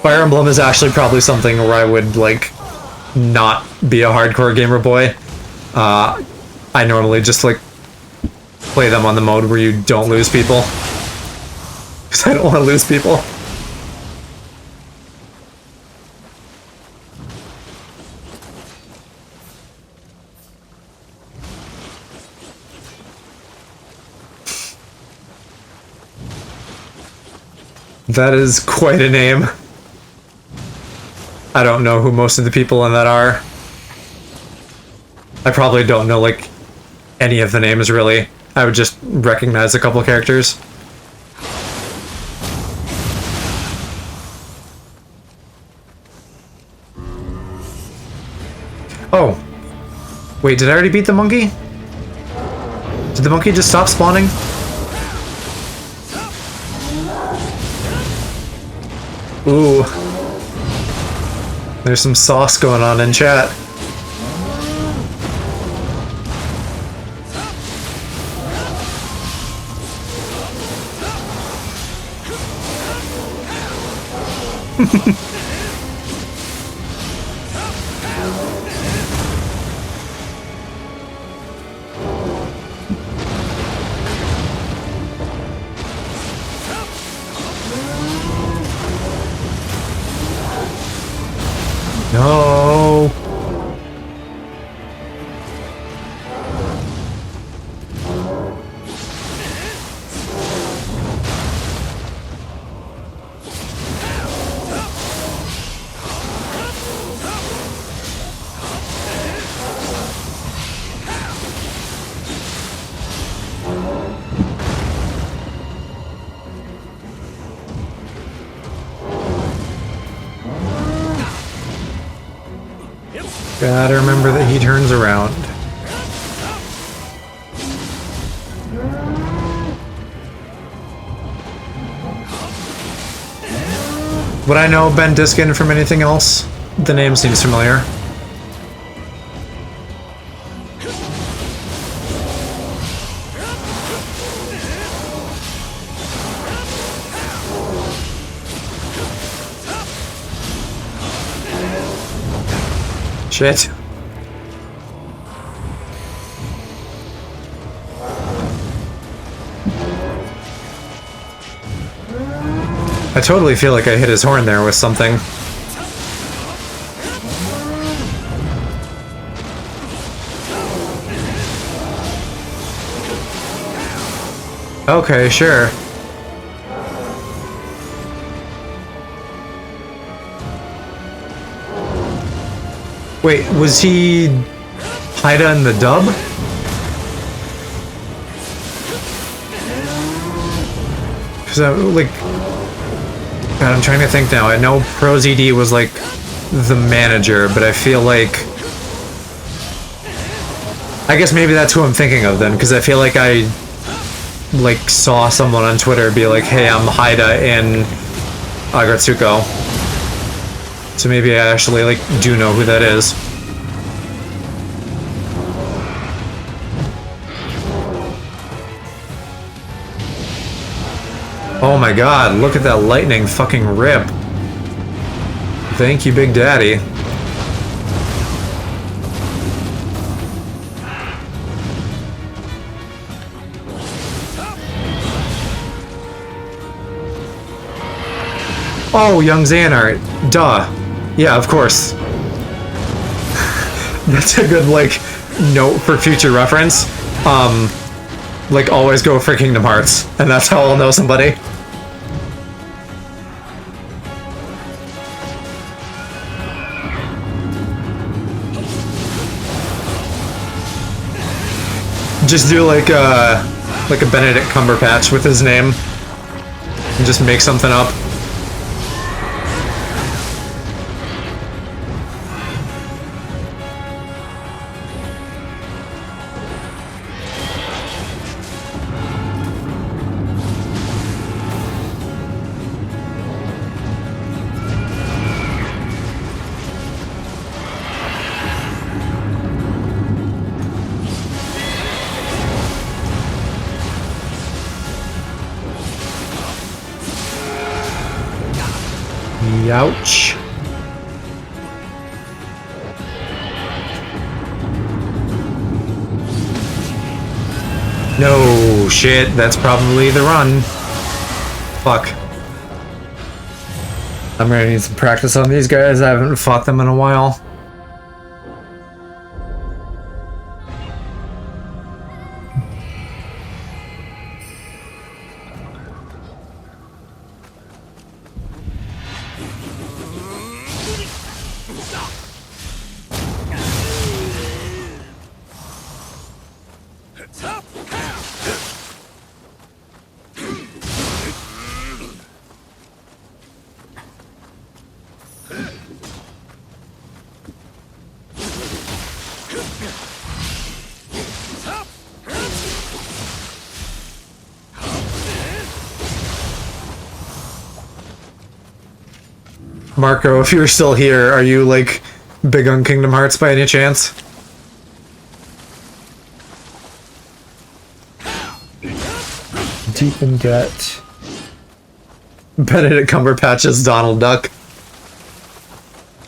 S1: Fire Emblem is actually probably something where I would, like, not be a hardcore gamer boy. I normally just, like, play them on the mode where you don't lose people. Because I don't want to lose people. That is quite a name. I don't know who most of the people in that are. I probably don't know, like, any of the names, really. I would just recognize a couple characters. Oh. Wait, did I already beat the monkey? Did the monkey just stop spawning? Ooh. There's some sauce going on in chat. No. Gotta remember that he turns around. Would I know Ben Diskin from anything else? The name seems familiar. Shit. I totally feel like I hit his horn there with something. Okay, sure. Wait, was he Haida in the dub? Because like, God, I'm trying to think now. I know ProZD was like the manager, but I feel like, I guess maybe that's who I'm thinking of then, because I feel like I like saw someone on Twitter be like, "Hey, I'm Haida in Agretsuko." So maybe I actually like do know who that is. Oh my god, look at that lightning fucking rip. Thank you, Big Daddy. Oh, young Xanart. Duh. Yeah, of course. That's a good, like, note for future reference. Like, always go for Kingdom Hearts, and that's how I'll know somebody. Just do like a Benedict Cumberbatch with his name, and just make something up. Ouch. No shit, that's probably the run. Fuck. I'm gonna need some practice on these guys. I haven't fought them in a while. Marco, if you're still here, are you, like, big on Kingdom Hearts by any chance? Deep in debt. Benedict Cumberbatch's Donald Duck.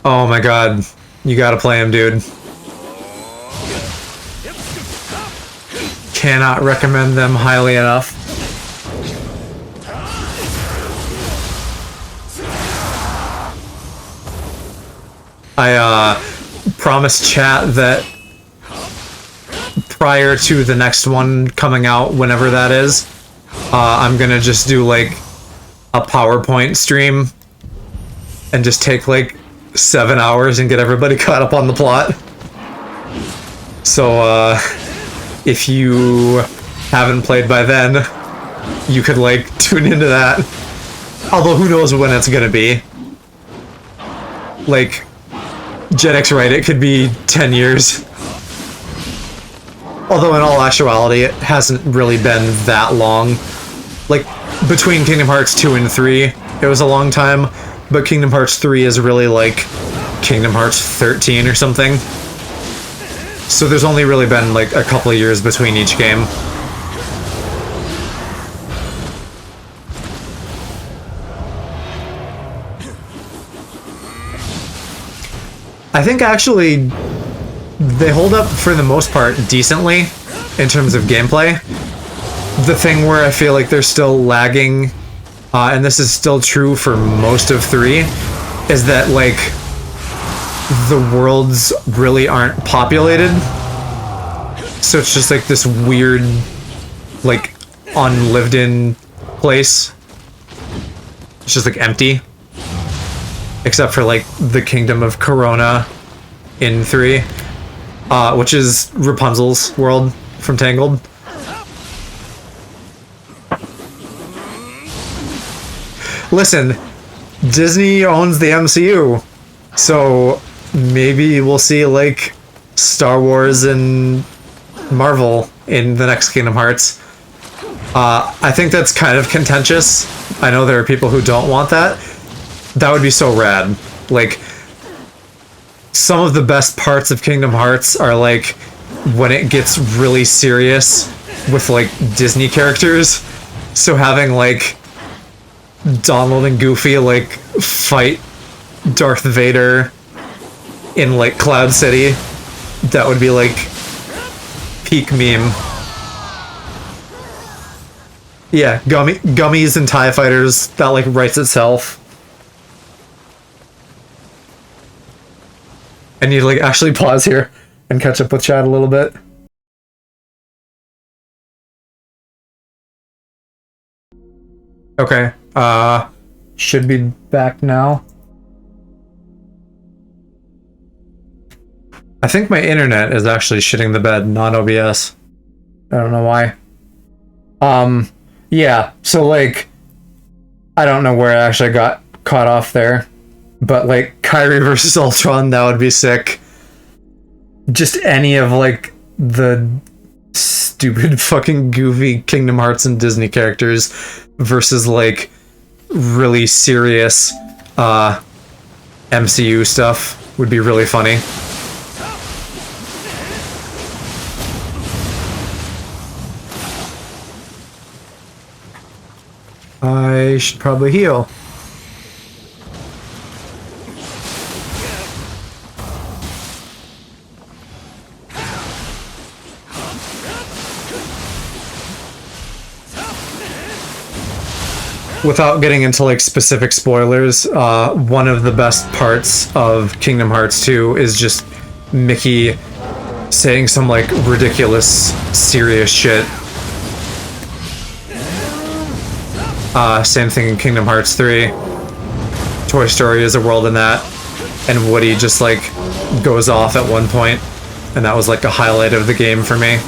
S1: Oh my god. You gotta play him, dude. Cannot recommend them highly enough. I promised chat that prior to the next one coming out, whenever that is, I'm gonna just do like a PowerPoint stream and just take like 7 hours and get everybody caught up on the plot. So if you haven't played by then, you could like tune into that. Although who knows when it's gonna be. Like, Jedik's right, it could be 10 years. Although in all actuality, it hasn't really been that long. Like, between Kingdom Hearts 2 and 3, it was a long time, but Kingdom Hearts 3 is really like Kingdom Hearts 13 or something. So there's only really been like a couple of years between each game. I think actually they hold up for the most part decently in terms of gameplay. The thing where I feel like they're still lagging, and this is still true for most of 3, is that like the worlds really aren't populated. So it's just like this weird, like, unlived in place. It's just like empty. Except for like the Kingdom of Corona in 3, which is Rapunzel's world from Tangled. Listen, Disney owns the MCU, so maybe we'll see like Star Wars and Marvel in the next Kingdom Hearts. I think that's kind of contentious. I know there are people who don't want that. That would be so rad. Like, some of the best parts of Kingdom Hearts are like when it gets really serious with like Disney characters. So having like Donald and Goofy like fight Darth Vader in like Cloud City, that would be like peak meme. Yeah, gummies and TIE fighters, that like writes itself. I need to like actually pause here and catch up with chat a little bit. Okay, should be back now. I think my internet is actually shitting the bed, not OBS. I don't know why. Yeah, so like, I don't know where I actually got caught off there. But like Kyrie versus Ultron, that would be sick. Just any of like the stupid fucking goofy Kingdom Hearts and Disney characters versus like really serious MCU stuff would be really funny. I should probably heal. Without getting into like specific spoilers, one of the best parts of Kingdom Hearts 2 is just Mickey saying some like ridiculous, serious shit. Same thing in Kingdom Hearts 3. Toy Story is a world in that, and Woody just like goes off at one point, and that was like a highlight of the game for me.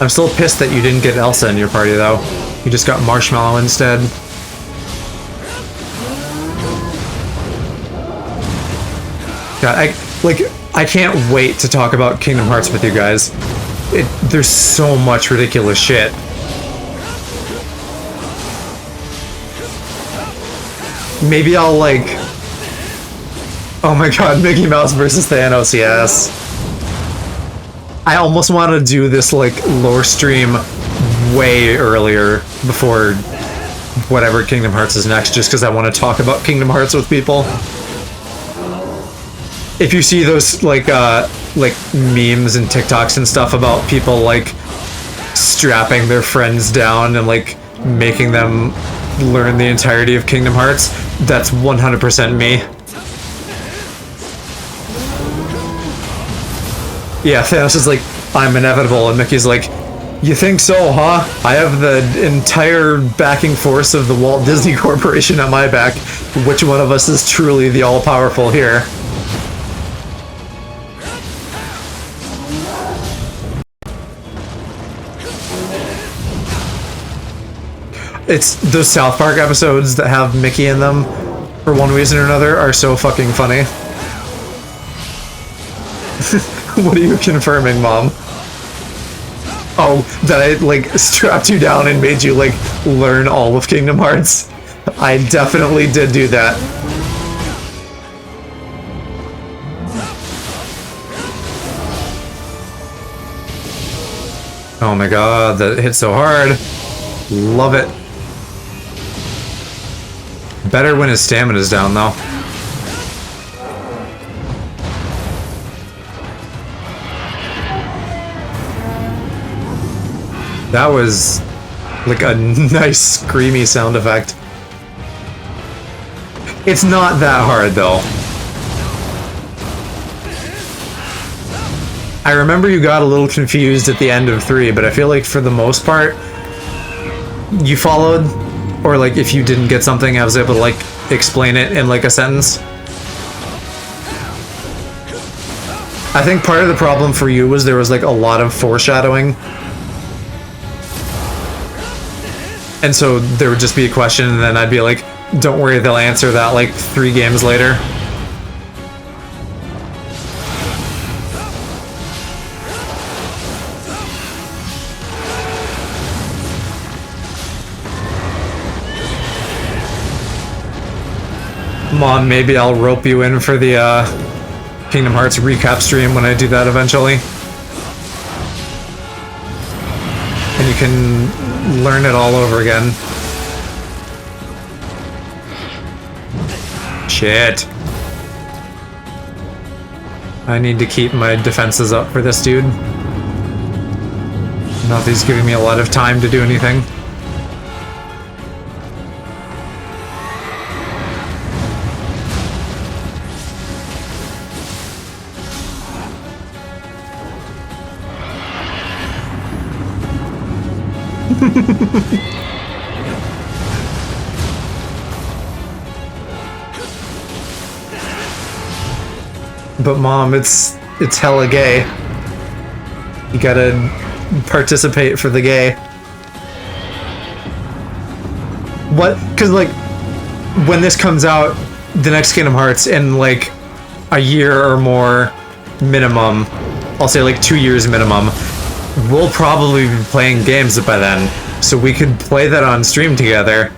S1: I'm still pissed that you didn't get Elsa in your party, though. You just got Marshmallow instead. God, I can't wait to talk about Kingdom Hearts with you guys. There's so much ridiculous shit. Maybe I'll, like... Oh my god, Mickey Mouse versus Thanos, yes. I almost want to do this, like, lore stream way earlier before whatever Kingdom Hearts is next, just because I want to talk about Kingdom Hearts with people. If you see those, like memes and TikToks and stuff about people, like, strapping their friends down and, like, making them learn the entirety of Kingdom Hearts, that's 100% me. Yeah, Thanos is like, I'm inevitable, and Mickey's like, you think so, huh? I have the entire backing force of the Walt Disney Corporation at my back. Which one of us is truly the all-powerful here? It's those South Park episodes that have Mickey in them for one reason or another are so fucking funny. What are you confirming, Mom? Oh, that I, like, strapped you down and made you, like, learn all of Kingdom Hearts? I definitely did do that. Oh my god, that hit so hard. Love it. Better when his stamina's down, though. That was like a nice screamy sound effect. It's not that hard, though. I remember you got a little confused at the end of 3, but I feel like for the most part, you followed, or like if you didn't get something, I was able to like explain it in like a sentence. I think part of the problem for you was there was like a lot of foreshadowing. And so there would just be a question and then I'd be like, don't worry, they'll answer that like 3 games later. Mom, maybe I'll rope you in for the Kingdom Hearts recap stream when I do that eventually. And you can learn it all over again. Shit. I need to keep my defenses up for this dude. Not that he's giving me a lot of time to do anything. But Mom, it's hella gay. You gotta participate for the gay. What? Because like, when this comes out, the next Kingdom Hearts in like a year or more minimum, I'll say like 2 years minimum, we'll probably be playing games by then, so we could play that on stream together,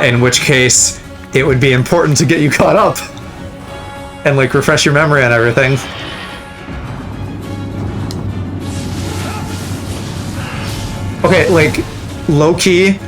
S1: in which case it would be important to get you caught up and like refresh your memory on everything. Okay, like low-key,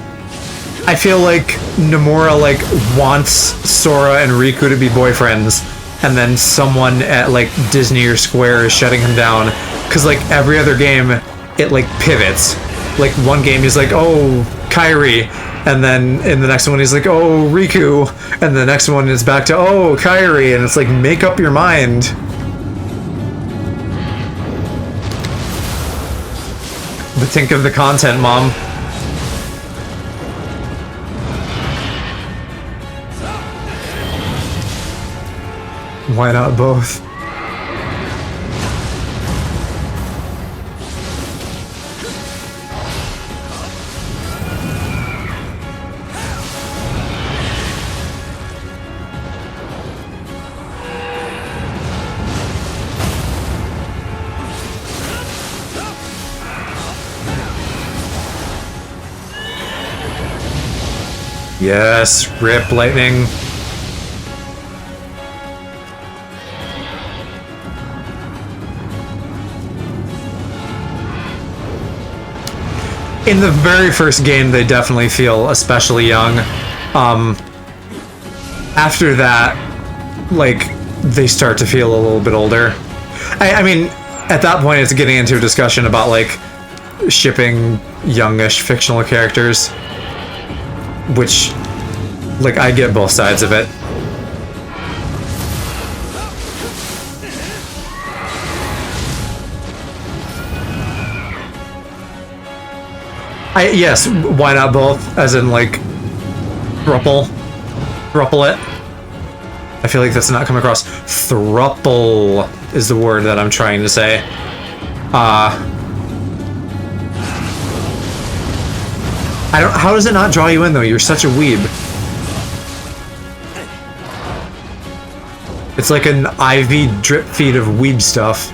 S1: I feel like Nomura like wants Sora and Riku to be boyfriends, and then someone at like Disney or Square is shutting him down, because like every other game it like pivots. Like one game he's like, oh, Kairi, and then in the next one he's like, oh, Riku, and the next one is back to, oh, Kairi, and it's like, make up your mind. But think of the content, Mom. Why not both? Yes, rip lightning. In the very first game, they definitely feel especially young. After that, like, they start to feel a little bit older. I mean, at that point, it's getting into a discussion about, like, shipping youngish fictional characters. Which, like, I get both sides of it. Yes, why not both? As in, like, thruple it. I feel like that's not come across. Thruple is the word that I'm trying to say. I don't. How does it not draw you in though? You're such a weeb. It's like an IV drip feed of weeb stuff.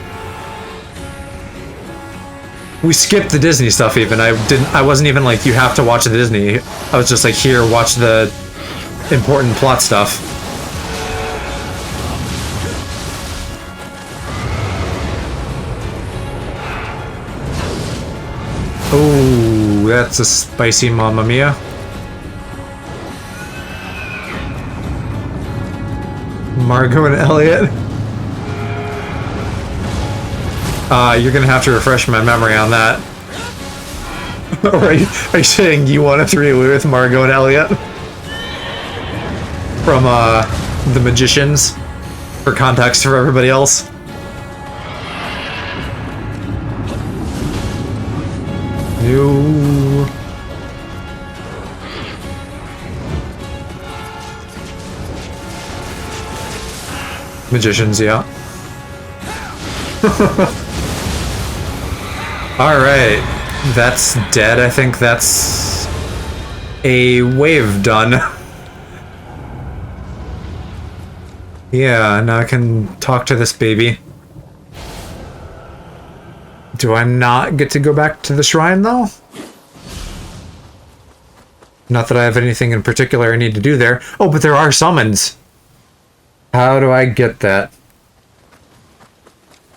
S1: We skipped the Disney stuff even. I wasn't even like, you have to watch the Disney. I was just like, here, watch the important plot stuff. Oh, that's a spicy Mamma Mia. Margot and Elliot. You're gonna have to refresh my memory on that. Are you saying you want a three-way with Margot and Elliot? From, The Magicians? For context for everybody else? No. Magicians, yeah. Alright. That's dead. I think that's a wave done. Yeah, now I can talk to this baby. Do I not get to go back to the shrine, though? Not that I have anything in particular I need to do there. Oh, but there are summons! How do I get that?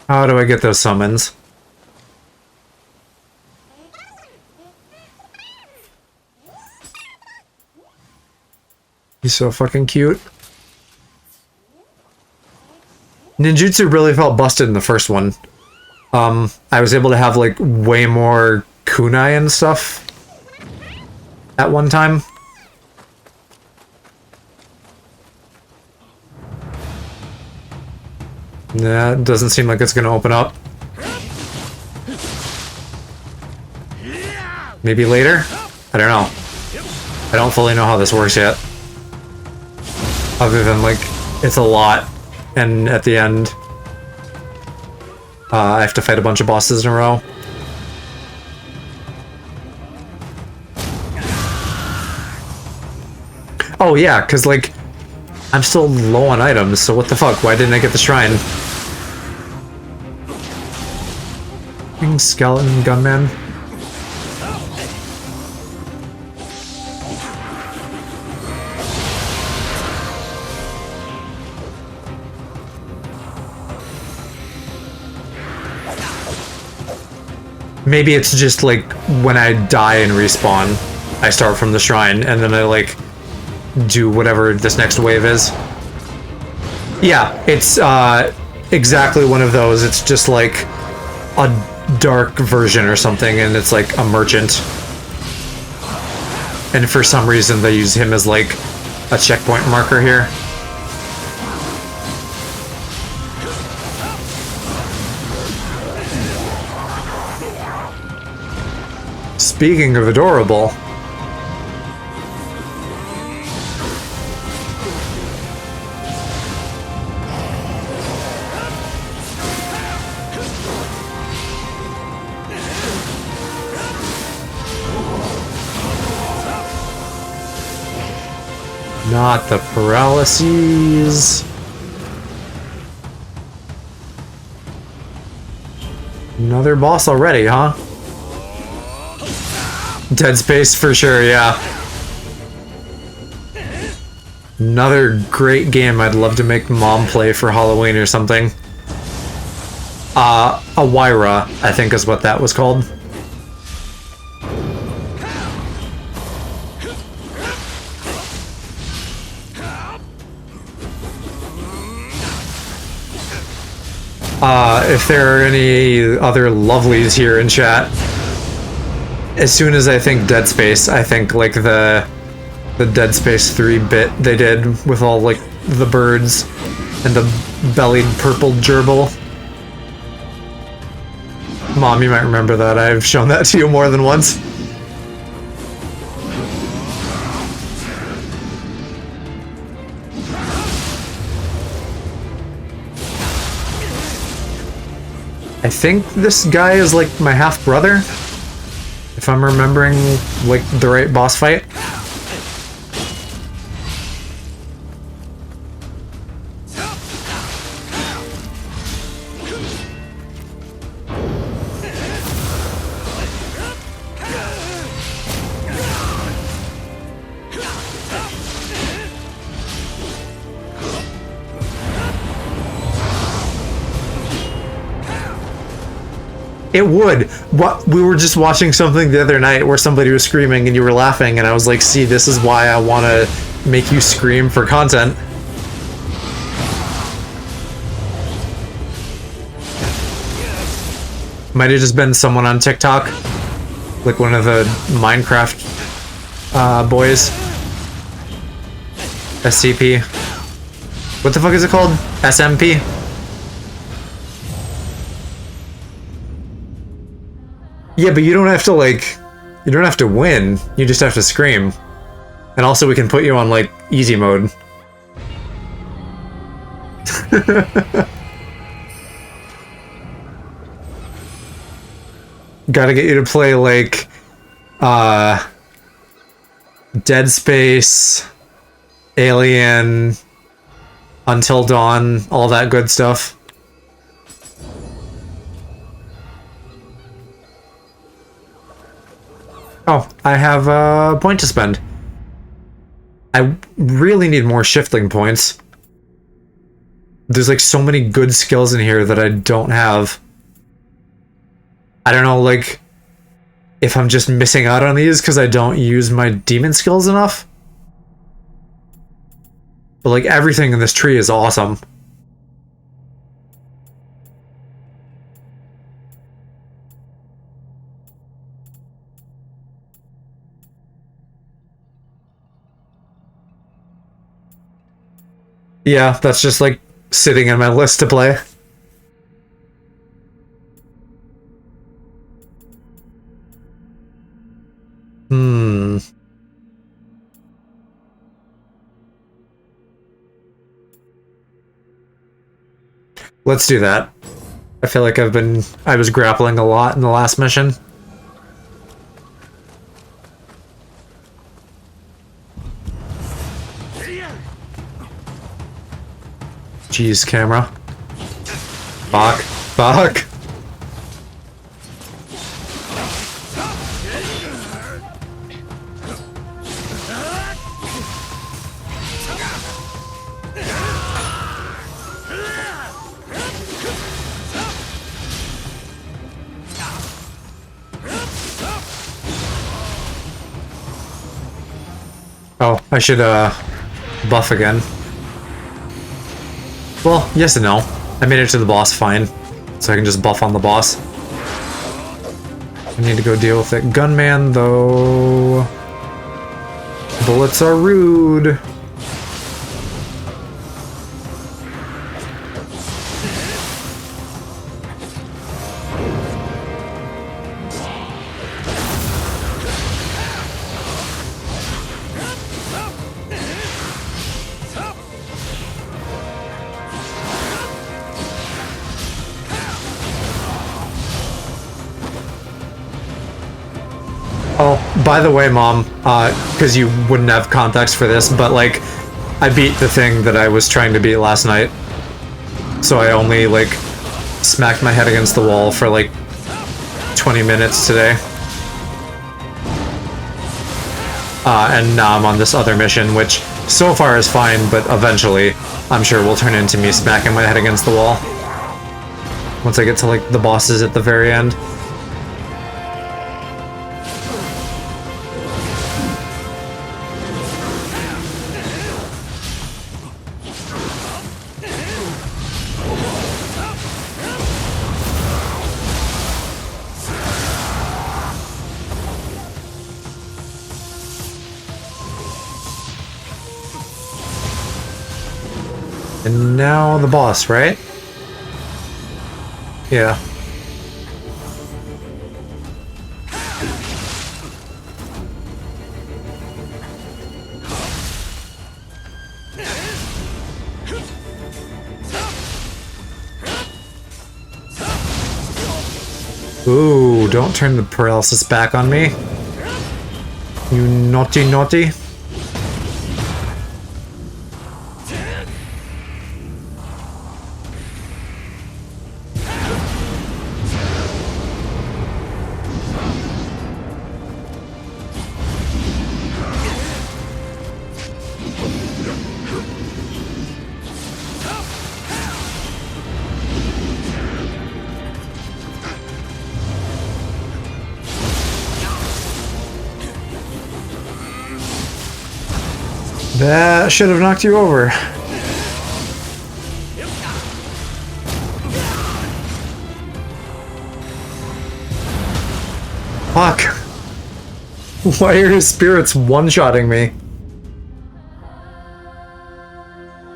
S1: How do I get those summons? He's so fucking cute. Ninjutsu really felt busted in the first one. I was able to have, like, way more kunai and stuff at one time. Nah, it doesn't seem like it's gonna open up. Maybe later? I don't know. I don't fully know how this works yet. Other than, like, it's a lot, and at the end, I have to fight a bunch of bosses in a row. Oh yeah, because, like, I'm still low on items, so what the fuck? Why didn't I get the shrine? Skeleton gunman. Maybe it's just like when I die and respawn, I start from the shrine and then I like do whatever this next wave is. Yeah, it's exactly one of those. It's just like a dark version or something, and it's like a merchant. And for some reason they use him as like a checkpoint marker here. Speaking of adorable, not the paralyses. Another boss already, huh? Dead Space for sure, yeah. Another great game I'd love to make Mom play for Halloween or something. Awaira, I think is what that was called. If there are any other lovelies here in chat, as soon as I think Dead Space, I think like the Dead Space 3 bit they did with all like the birds and the bellied purple gerbil. Mom, you might remember that. I've shown that to you more than once. I think this guy is like my half brother. I If I'm remembering, like, the right boss fight. It would. What, we were just watching something the other night where somebody was screaming and you were laughing, and I was like, see, this is why I want to make you scream for content. Might have just been someone on TikTok, like one of the Minecraft boys. SCP. What the fuck is it called? SMP? Yeah, but you don't have to, like, you don't have to win. You just have to scream. And also we can put you on, like, easy mode. Gotta get you to play, like, Dead Space, Alien, Until Dawn, all that good stuff. Oh, I have a point to spend. I really need more shifting points. There's like so many good skills in here that I don't have. I don't know, like, if I'm just missing out on these because I don't use my demon skills enough. But like everything in this tree is awesome. Yeah, that's just like sitting in my list to play. Let's do that. I feel like I was grappling a lot in the last mission. Jeez, camera. Fuck. Fuck. Oh, I should, buff again. Well, yes and no. I made it to the boss fine, so I can just buff on the boss. I need to go deal with it. Gunman, though... Bullets are rude. Oh, by the way, Mom, because you wouldn't have context for this, but, like, I beat the thing that I was trying to beat last night. So I only, like, smacked my head against the wall for, like, 20 minutes today. And now I'm on this other mission, which so far is fine, but eventually I'm sure will turn into me smacking my head against the wall. Once I get to, like, the bosses at the very end. And now the boss, right? Yeah. Ooh, don't turn the paralysis back on me. You naughty naughty. That should have knocked you over. Fuck. Why are his spirits one-shotting me?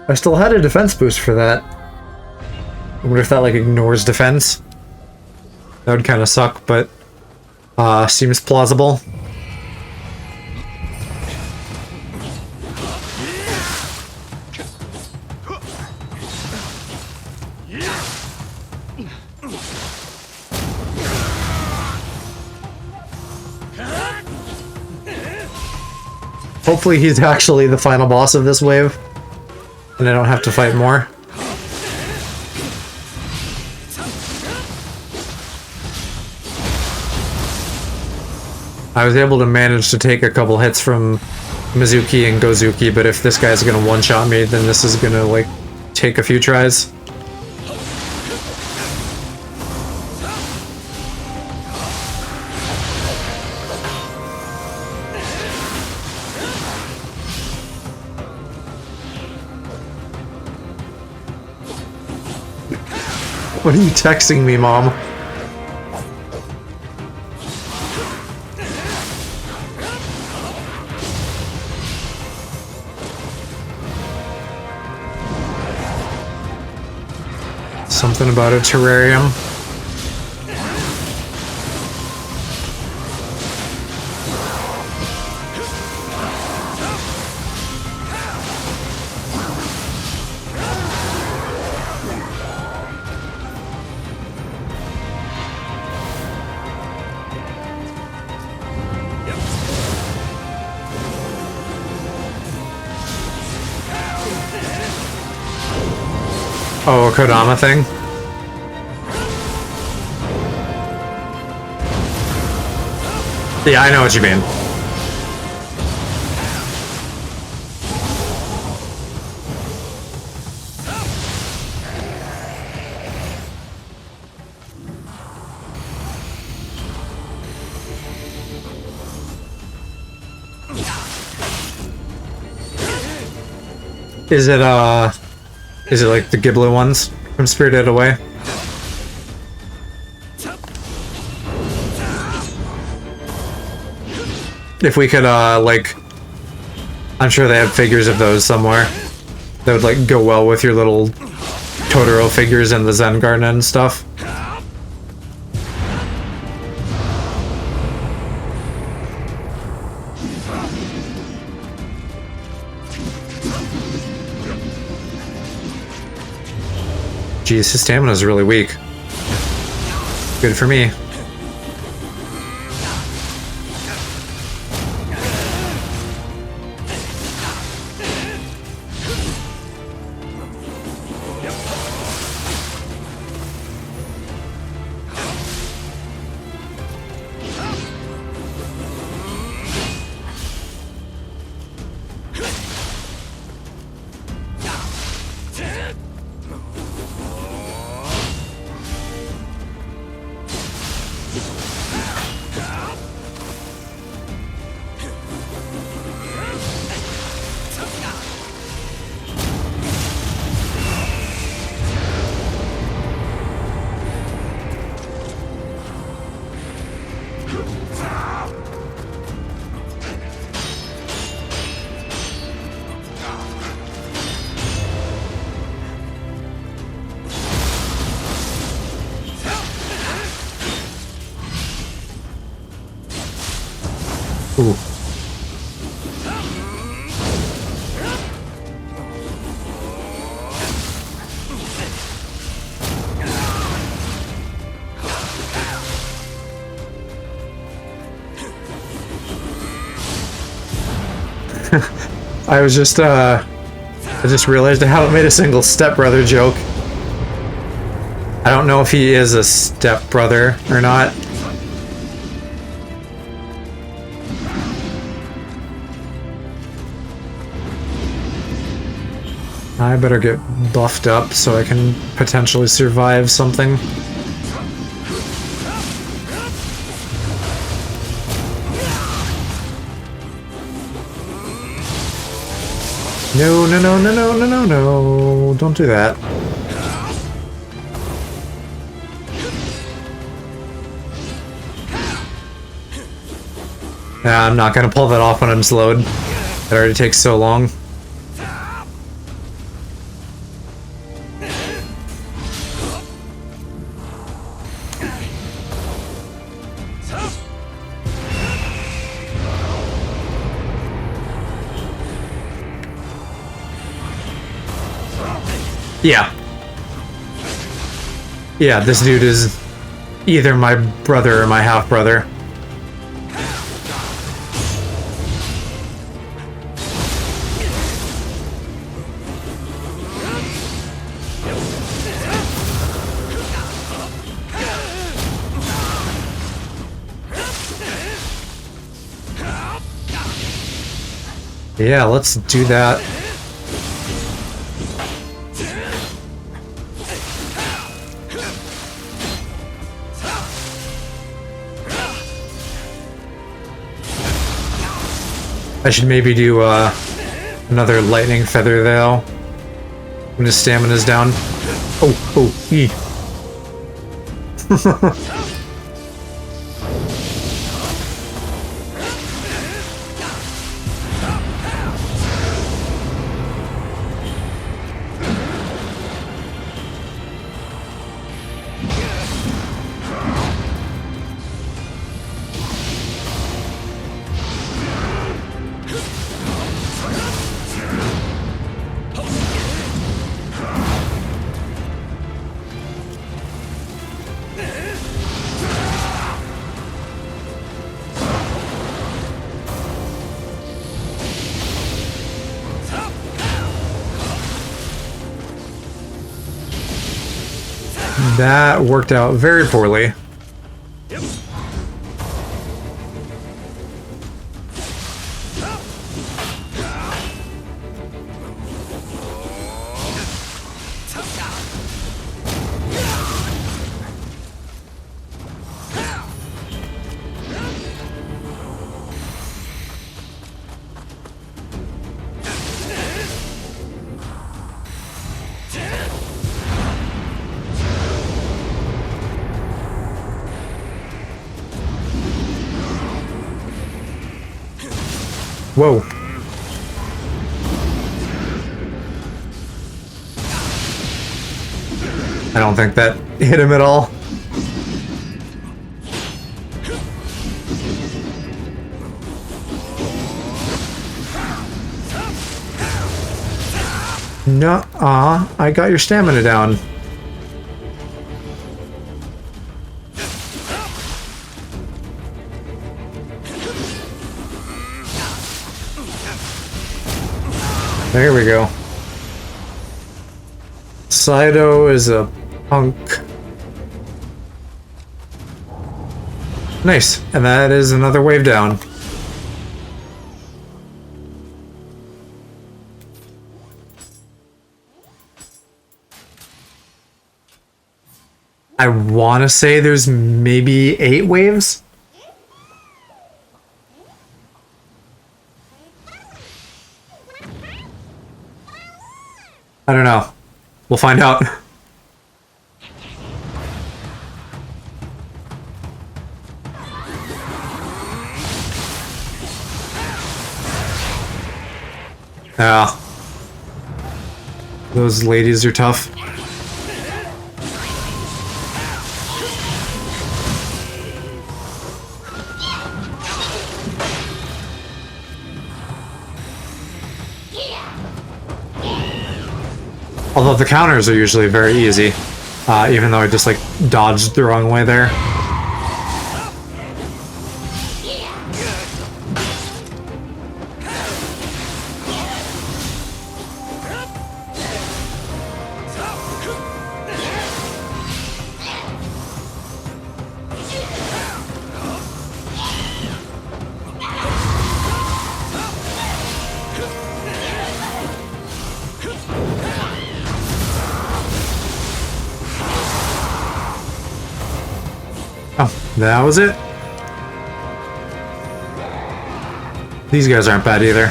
S1: I still had a defense boost for that. I wonder if that like ignores defense. That would kind of suck, but seems plausible. Hopefully he's actually the final boss of this wave, and I don't have to fight more. I was able to manage to take a couple hits from Mizuki and Gozuki, but if this guy's gonna one-shot me, then this is gonna, like, take a few tries. What are you texting me, Mom? Something about a terrarium. Oh, a Kodama thing? Yeah, I know what you mean. Is it like the Ghibli ones from Spirited Away? If we could, like... I'm sure they have figures of those somewhere. That would, like, go well with your little Totoro figures in the Zen Garden and stuff. Jeez, his stamina is really weak. Good for me. I was just, I just realized I haven't made a single stepbrother joke. I don't know if he is a stepbrother or not. I better get buffed up so I can potentially survive something. No, no, no, no, no, no, no, no. Don't do that. Nah, I'm not gonna pull that off when I'm slowed. It already takes so long. Yeah. Yeah, this dude is either my brother or my half-brother. Yeah, let's do that. I should maybe do another lightning feather though when his stamina's down. Oh, oh, ee. That worked out very poorly. Whoa. I don't think that hit him at all. Nuh-uh, I got your stamina down. There we go. Saito is a punk. Nice, and that is another wave down. I want to say there's maybe 8 waves? I don't know. We'll find out. Yeah. Those ladies are tough. Although the counters are usually very easy, even though I just like dodged the wrong way there. Oh, that was it? These guys aren't bad either.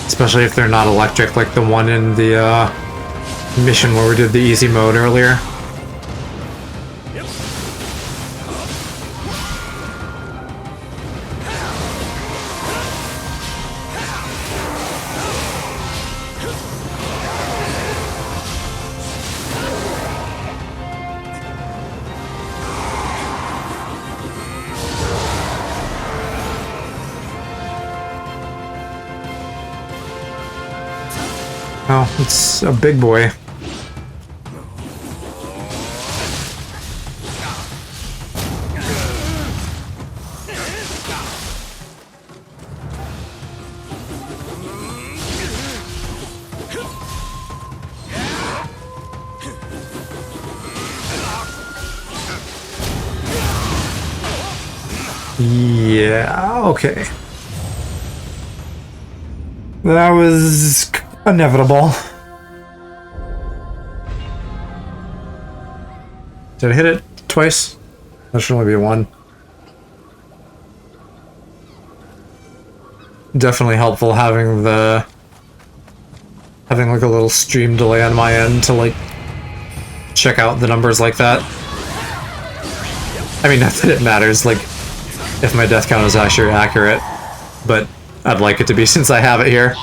S1: Especially if they're not electric, like the one in the mission where we did the easy mode earlier. Oh, it's a big boy. Yeah, okay. That was inevitable. Did I hit it twice? That should only be one. Definitely helpful having like a little stream delay on my end to like check out the numbers like that. I mean, not that it matters, like, if my death count is actually accurate, but I'd like it to be since I have it here.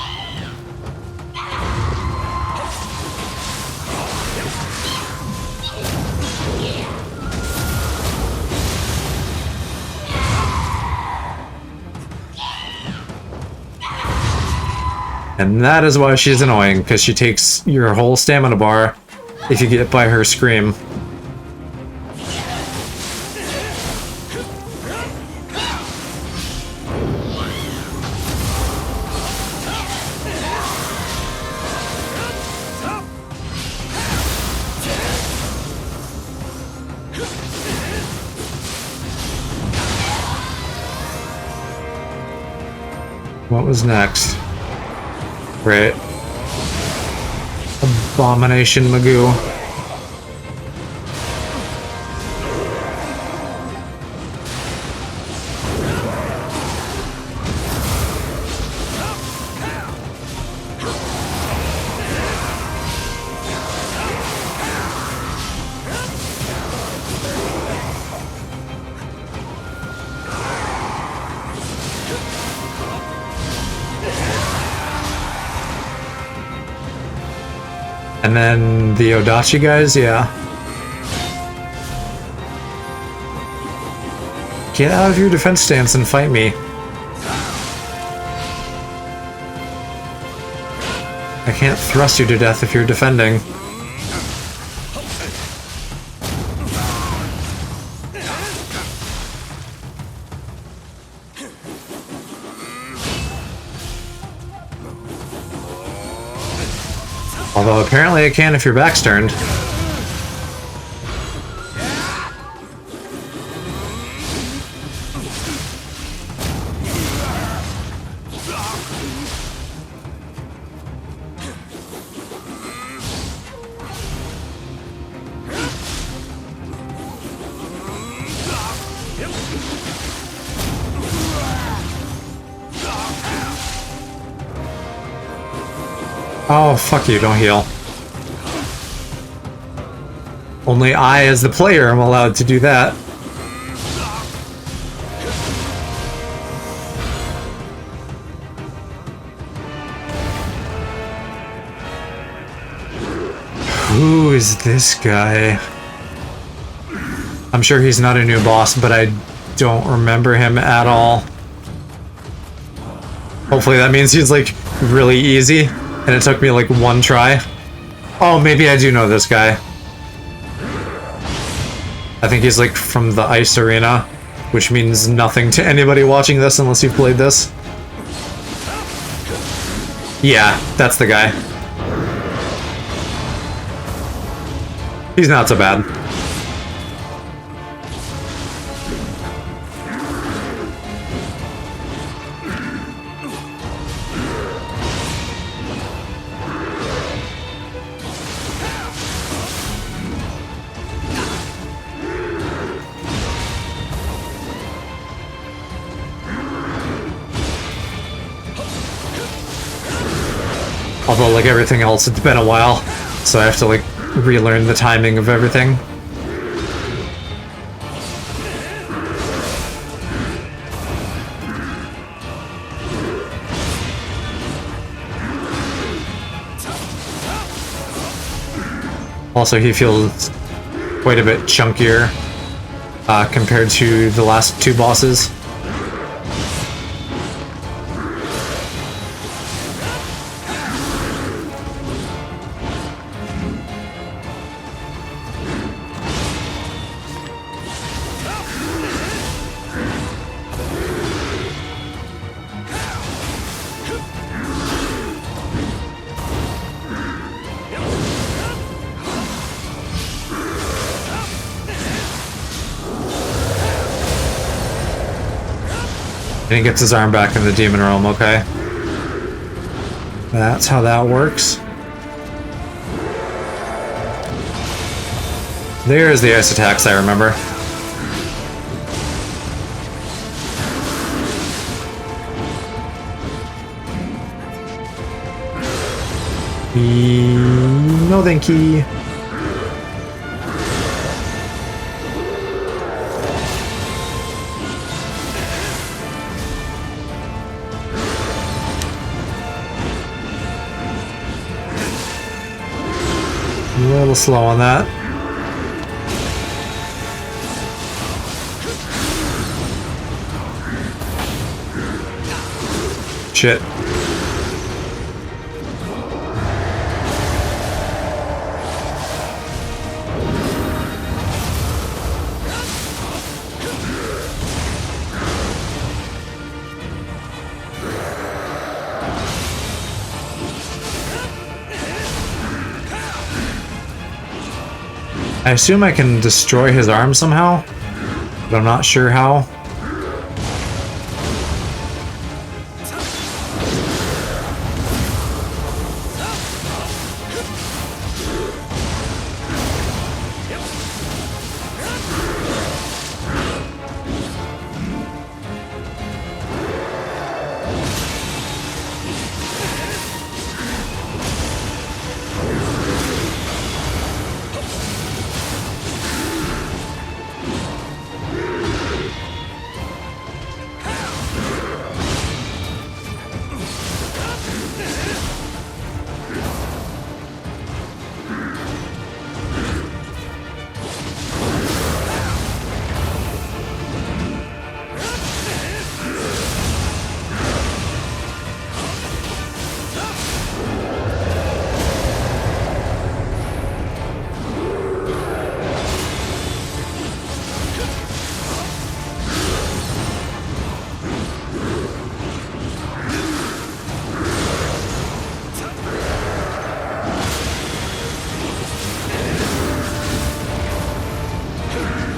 S1: And that is why she's annoying, because she takes your whole stamina bar if you get by her scream. What was next? Right. Abomination Magoo. And then the Odachi guys, yeah. Get out of your defense stance and fight me. I can't thrust you to death if you're defending. Although apparently I can if your back's turned. Oh, fuck you, don't heal. Only I, as the player, am allowed to do that. Who is this guy? I'm sure he's not a new boss, but I don't remember him at all. Hopefully that means he's, like, really easy. And it took me like one try. Oh, maybe I do know this guy. I think he's like from the ice arena, which means nothing to anybody watching this unless you've played this. Yeah, that's the guy. He's not so bad. Although, like everything else, it's been a while, so I have to, like, relearn the timing of everything. Also, he feels quite a bit chunkier compared to the last two bosses. And he gets his arm back in the demon realm, okay. That's how that works. There's the ice attacks I remember. No thank you. A little slow on that. Shit. I assume I can destroy his arm somehow, but I'm not sure how.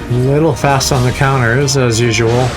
S1: A little fast on the counters, as usual.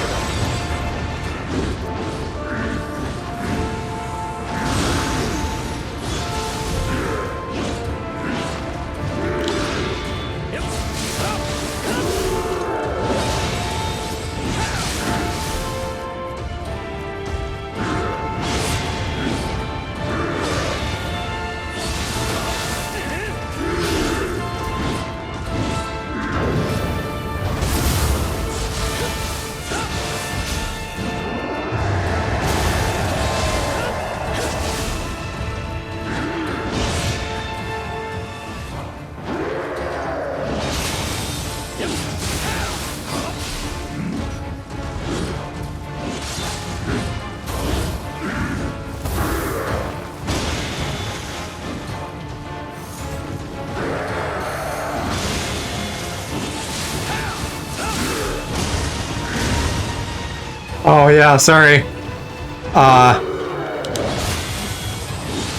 S1: Oh yeah, sorry.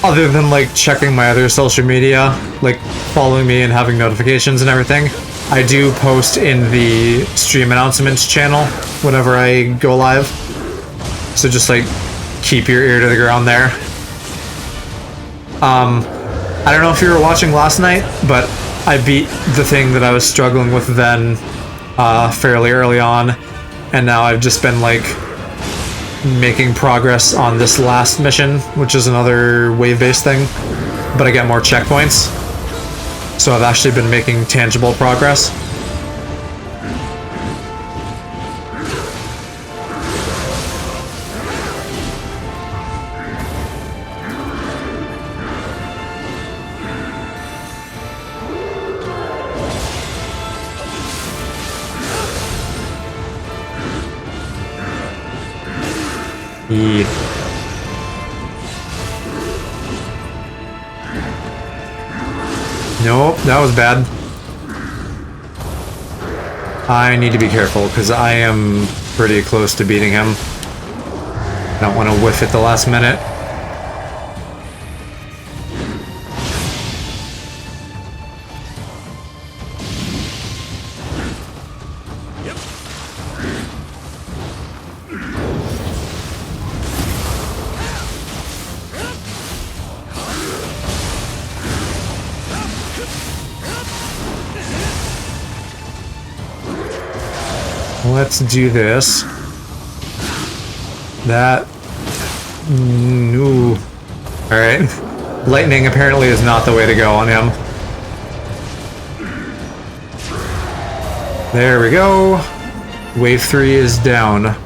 S1: Other than like checking my other social media, like following me and having notifications and everything, I do post in the stream announcements channel whenever I go live. So just like keep your ear to the ground there. I don't know if you were watching last night, but I beat the thing that I was struggling with then fairly early on, and now I've just been like making progress on this last mission, which is another wave-based thing, but I get more checkpoints. So I've actually been making tangible progress. Nope, that was bad. I need to be careful because I am pretty close to beating him. I don't want to whiff at the last minute. Let's do this. That. Ooh. Alright. Lightning apparently is not the way to go on him. There we go. Wave 3 is down.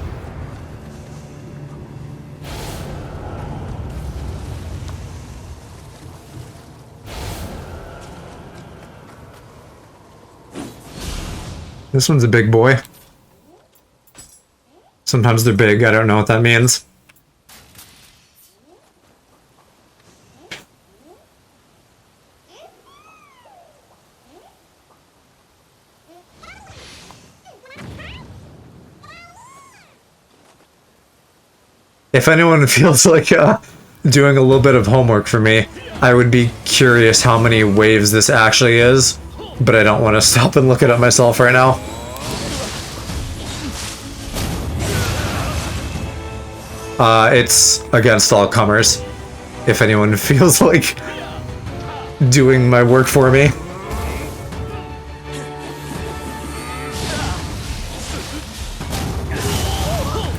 S1: This one's a big boy. Sometimes they're big, I don't know what that means. If anyone feels like doing a little bit of homework for me, I would be curious how many waves this actually is, but I don't want to stop and look it up myself right now. It's against all comers, if anyone feels like doing my work for me.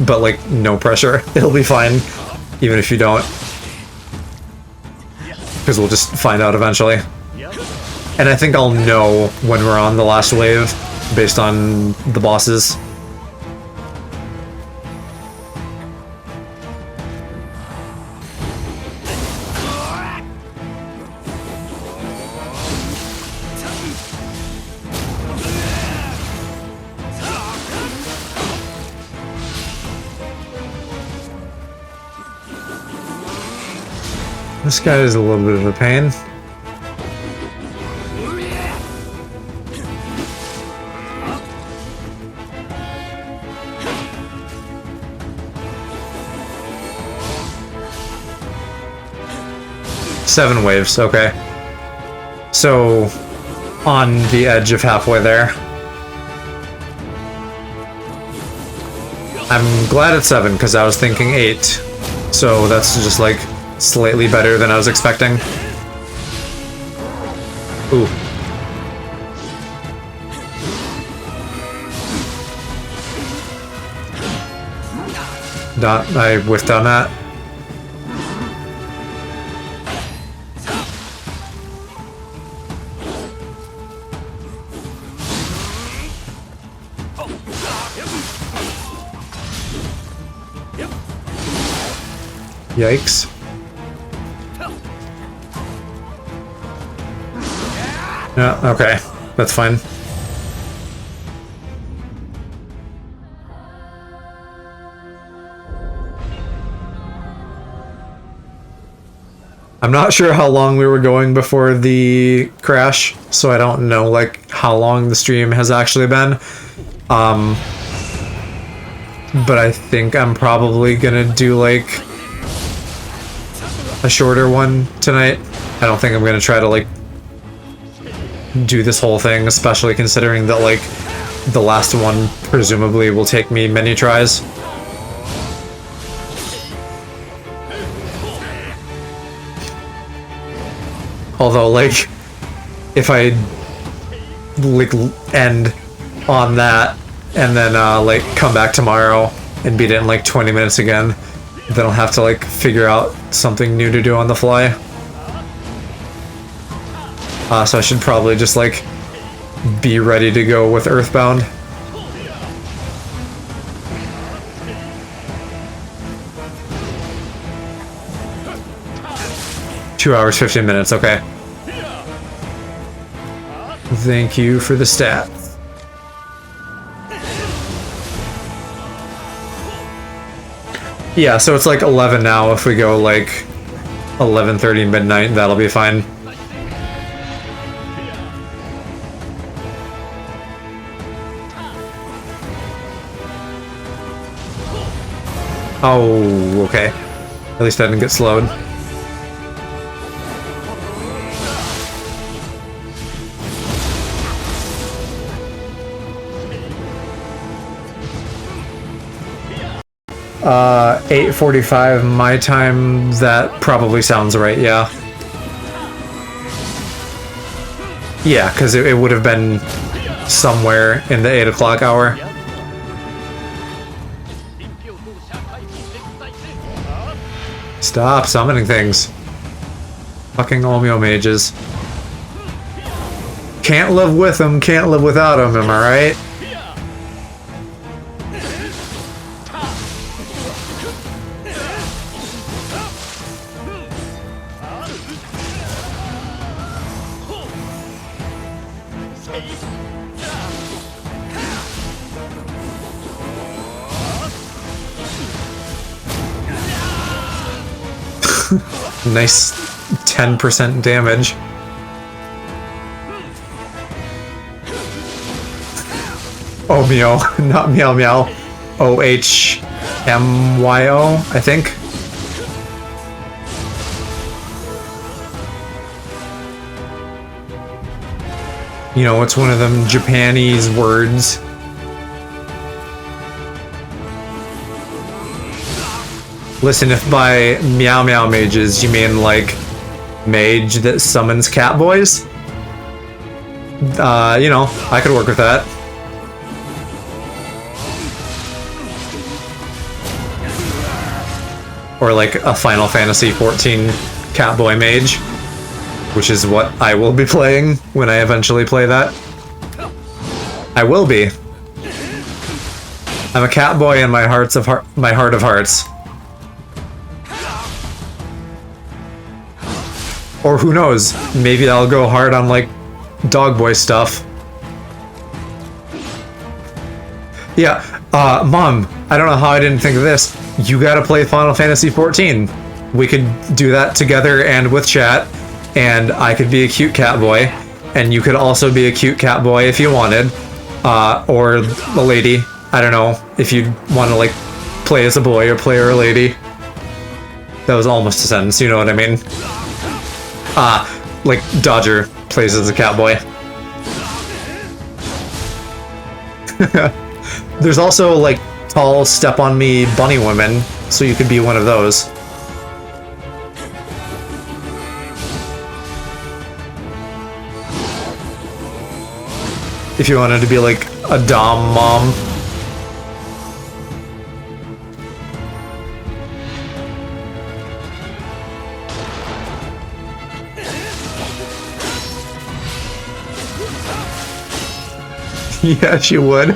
S1: But, like, no pressure. It'll be fine, even if you don't. Because we'll just find out eventually. And I think I'll know when we're on the last wave, based on the bosses. This guy is a little bit of a pain. Seven waves, okay. So, on the edge of halfway there. I'm glad it's 7, because I was thinking 8. So that's just like slightly better than I was expecting. Ooh. I whiffed on that. Yikes. Yeah, okay. That's fine. I'm not sure how long we were going before the crash, so I don't know, like, how long the stream has actually been. But I think I'm probably gonna do, like, a shorter one tonight. I don't think I'm gonna try to, like, do this whole thing, especially considering that, like, the last one presumably will take me many tries. Although, like, if I, like, end on that and then, like, come back tomorrow and beat it in like 20 minutes again, then I'll have to like figure out something new to do on the fly. So I should probably just like be ready to go with Earthbound. $2 hours, 15 minutes, okay. Thank you for the stats. Yeah, so it's like 11 now. If we go like 11:30 midnight, that'll be fine. Oh, okay. At least I didn't get slowed. Uh, 8:45 my time, that probably sounds right, yeah. Yeah, because it would have been somewhere in the 8 o'clock hour. Stop summoning things. Fucking Omio mages. Can't live with them, can't live without them, am I right? Nice 10% damage. Omio, not Meow Meow. OHMYO, I think. You know, it's one of them Japanese words. Listen, if by Meow Meow mages you mean like mage that summons cat boys, you know, I could work with that. Or like a Final Fantasy XIV Catboy mage, which is what I will be playing when I eventually play that. I will be. I'm a Catboy in my heart of hearts. Or who knows, maybe I'll go hard on like dog boy stuff. Yeah, Mom, I don't know how I didn't think of this. You gotta play Final Fantasy XIV. We could do that together and with chat, and I could be a cute cat boy, and you could also be a cute cat boy if you wanted, or a lady. I don't know if you want to like play as a boy or play as a lady. That was almost a sentence, you know what I mean? Like Dodger plays as a cat boy. There's also like tall step on me bunny women, so you could be one of those. If you wanted to be like a dom mom. Yes, you would.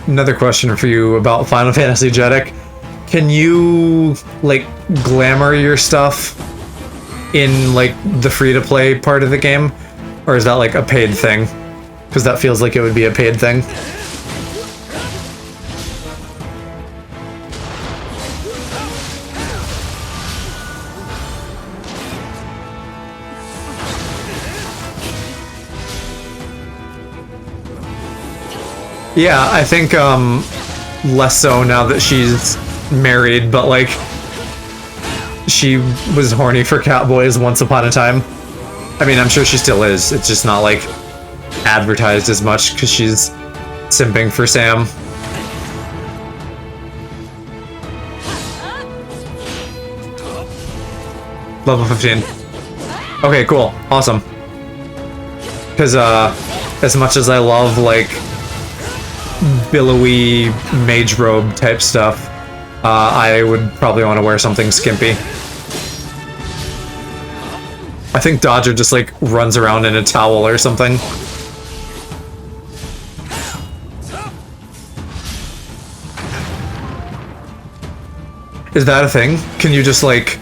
S1: Another question for you about Final Fantasy Jeddick. Can you, like, glamour your stuff in, like, the free-to-play part of the game? Or is that, like, a paid thing? Because that feels like it would be a paid thing. Yeah, I think, less so now that she's married, but, like, she was horny for catboys once upon a time. I mean, I'm sure she still is. It's just not, like, advertised as much because she's simping for Sam. Level 15. Okay, cool. Awesome. Because, as much as I love, like, billowy mage robe type stuff, I would probably want to wear something skimpy. I think Dodger just, like, runs around in a towel or something. Is that a thing? Can you just, like,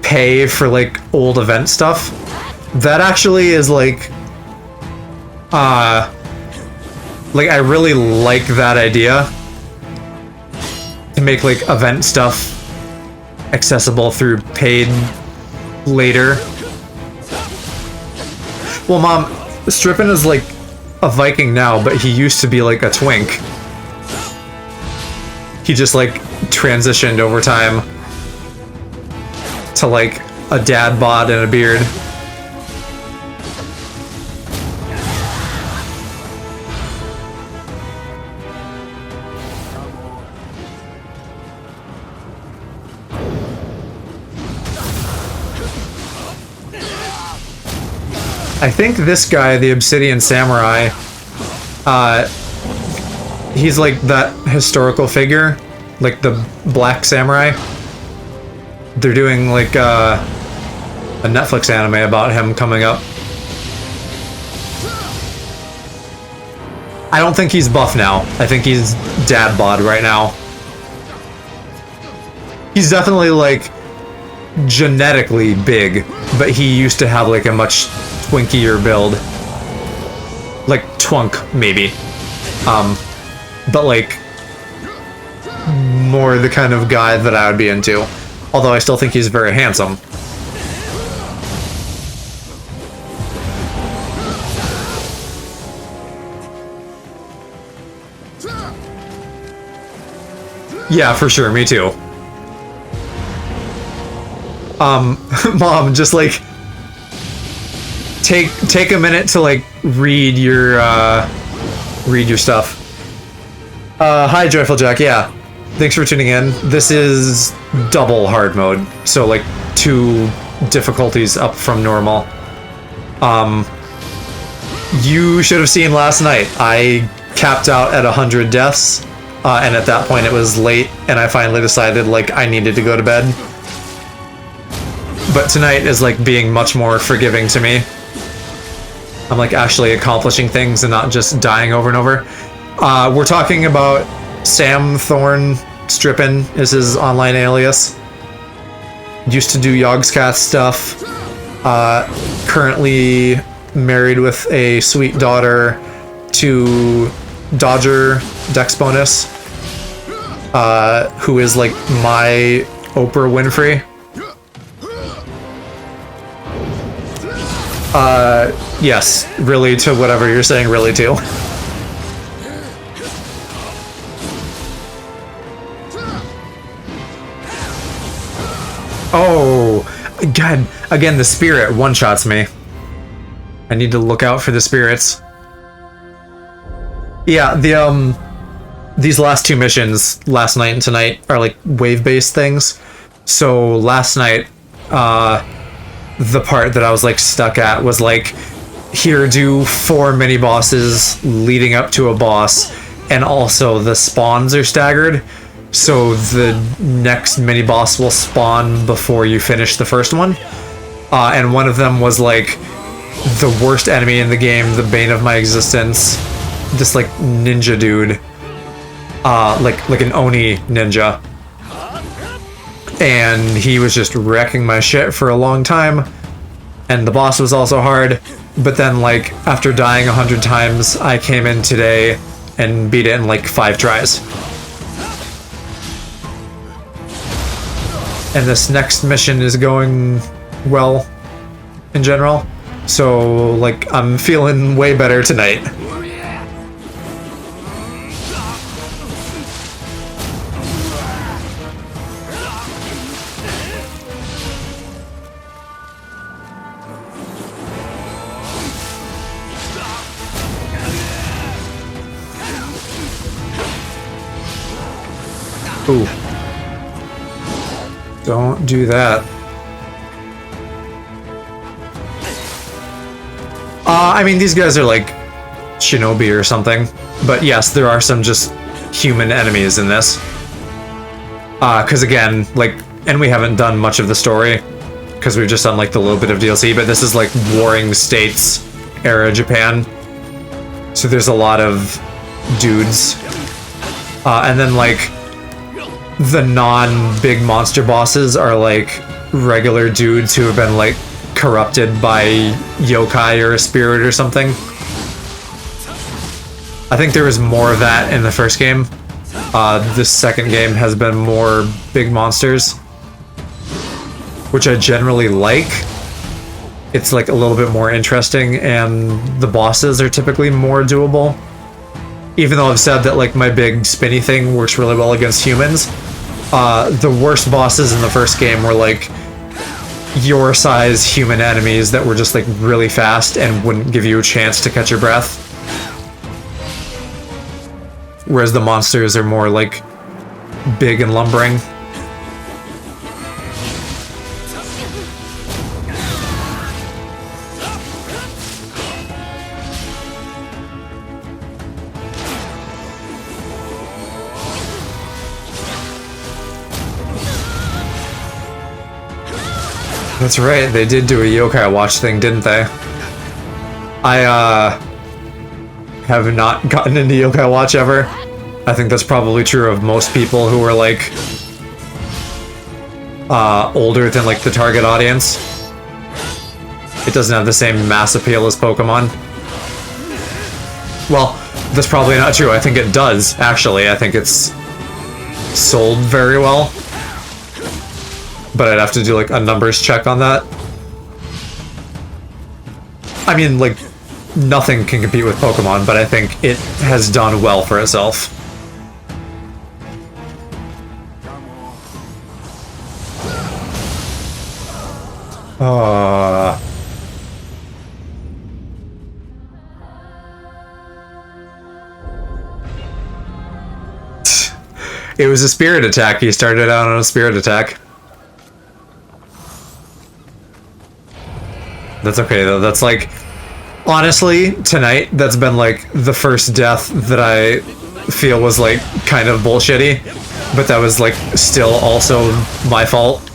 S1: pay for, like, old event stuff? That actually is, like, I really like that idea. To make, like, event stuff accessible through paid later. Well, Mom, Strippin is, like, a Viking now, but he used to be, like, a twink. He just, like, transitioned over time to, like, a dad bod and a beard. I think this guy, the Obsidian Samurai, he's like that historical figure, like the Black Samurai. They're doing like a Netflix anime about him coming up. I don't think he's buff now. I think he's dad bod right now. He's definitely like genetically big, but he used to have like a much twinkier build. Like twunk, maybe. But like more the kind of guy that I would be into. Although I still think he's very handsome. Yeah, for sure, me too. Mom, just like take a minute to like read your stuff. Hi Joyful Jack, yeah. Thanks for tuning in. This is double hard mode, so like 2 difficulties up from normal. You should have seen last night. I capped out at 100 deaths, and at that point it was late, and I finally decided like I needed to go to bed. But tonight is like being much more forgiving to me. I'm like actually accomplishing things and not just dying over and over. We're talking about Sam Thorn Strippin is his online alias. Used to do Yogscast stuff. Currently married with a sweet daughter to Dodger Dex Bonus, who is like my Oprah Winfrey. Yes, really to whatever you're saying, really to. Oh, God, again, the spirit one-shots me. I need to look out for the spirits. Yeah, these last 2 missions, last night and tonight, are like wave-based things. So last night, the part that I was like stuck at was like, here do 4 mini bosses leading up to a boss, and also the spawns are staggered, so the next mini boss will spawn before you finish the first one. And one of them was like the worst enemy in the game, the bane of my existence, this like ninja dude, like an Oni ninja. And he was just wrecking my shit for a long time, and the boss was also hard. But then, like, after dying 100 times, I came in today and beat it in like 5 tries. And this next mission is going well in general, so like I'm feeling way better tonight. Ooh. Don't do that. I mean, these guys are like shinobi or something. But yes, there are some just human enemies in this. Because again, like, and we haven't done much of the story. Because we've just done like the little bit of DLC, but this is like Warring States era Japan. So there's a lot of dudes. And then like the non-big monster bosses are like regular dudes who have been like corrupted by yokai or a spirit or something. I think there was more of that in the first game. This second game has been more big monsters, which I generally like. It's like a little bit more interesting, and the bosses are typically more doable. Even though I've said that like my big spinny thing works really well against humans, the worst bosses in the first game were like your size human enemies that were just like really fast and wouldn't give you a chance to catch your breath. Whereas the monsters are more like big and lumbering. That's right, they did do a yokai watch thing, didn't they? I have not gotten into yokai watch ever. I think that's probably true of most people who are like older than like the target audience. It doesn't have the same mass appeal as Pokemon. Well, that's probably not true. I think it does, actually. I think it's sold very well. But I'd have to do like a numbers check on that. I mean, like, nothing can compete with Pokemon, but I think it has done well for itself. It was a spirit attack. He started out on a spirit attack. That's okay though. That's like, honestly, tonight, that's been like the first death that I feel was like kind of bullshitty, but that was like still also my fault.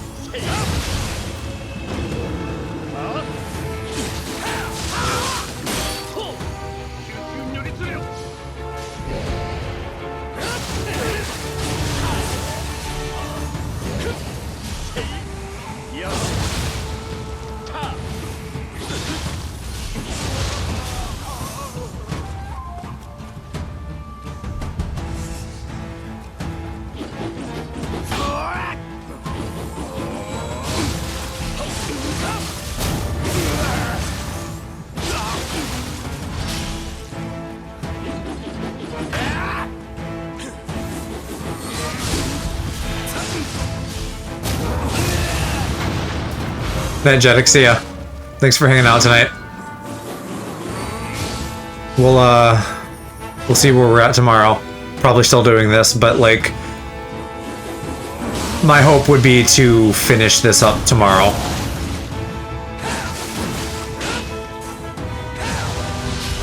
S1: Energetic, see ya. Thanks for hanging out tonight. We'll see where we're at tomorrow. Probably still doing this, but like, my hope would be to finish this up tomorrow.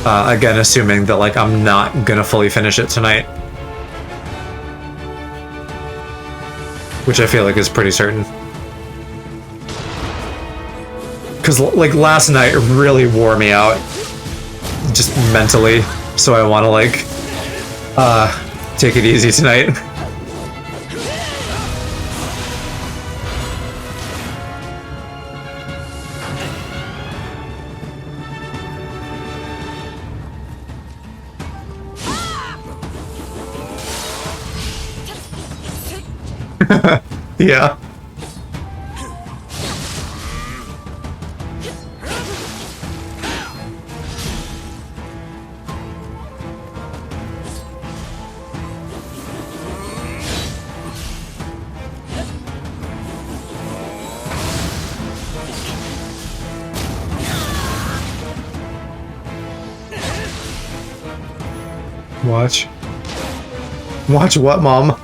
S1: Again, assuming that like I'm not gonna fully finish it tonight. Which I feel like is pretty certain. Because, like, last night really wore me out. Just mentally. So I want to, like, take it easy tonight. Yeah. Watch. Watch what, Mom?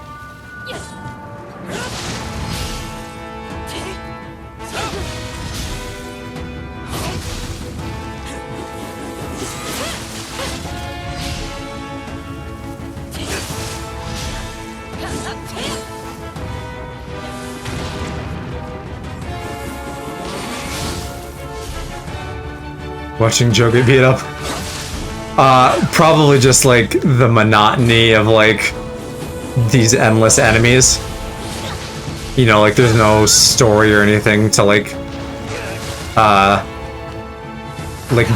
S1: Watching Joe get beat up. Probably just like the monotony of like these endless enemies. You know, like there's no story or anything to like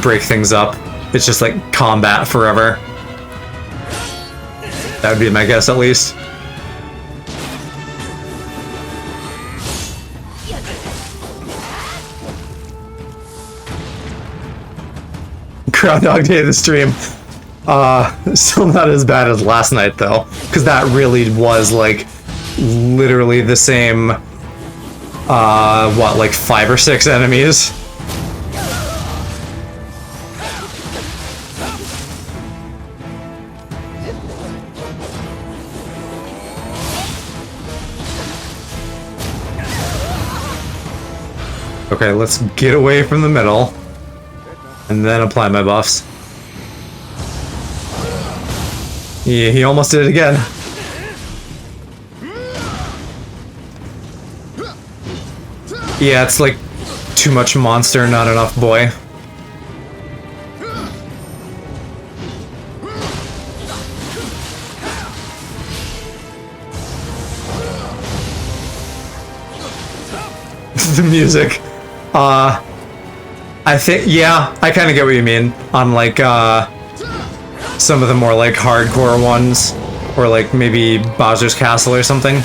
S1: break things up. It's just like combat forever. That would be my guess, at least. Groundhog Day of the stream. Still not as bad as last night though, because that really was like literally the same. What, like 5 or 6 enemies? Okay, let's get away from the middle. And then apply my buffs. Yeah, he almost did it again. Yeah, it's like too much monster, not enough boy. The music. I think, yeah, I kind of get what you mean on like some of the more like hardcore ones, or like maybe Bowser's Castle or something.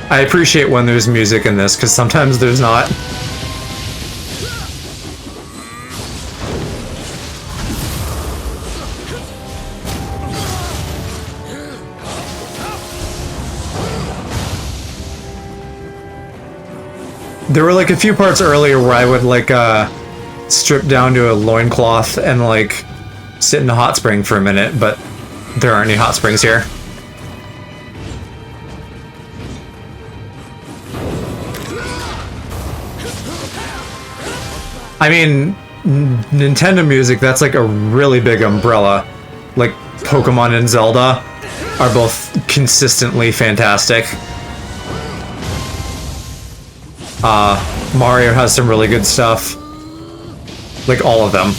S1: I appreciate when there's music in this, because sometimes there's not. There were like a few parts earlier where I would like strip down to a loincloth and like sit in a hot spring for a minute, but there aren't any hot springs here. I mean, Nintendo music, that's like a really big umbrella. Like Pokemon and Zelda are both consistently fantastic. Mario has some really good stuff. Like all of them.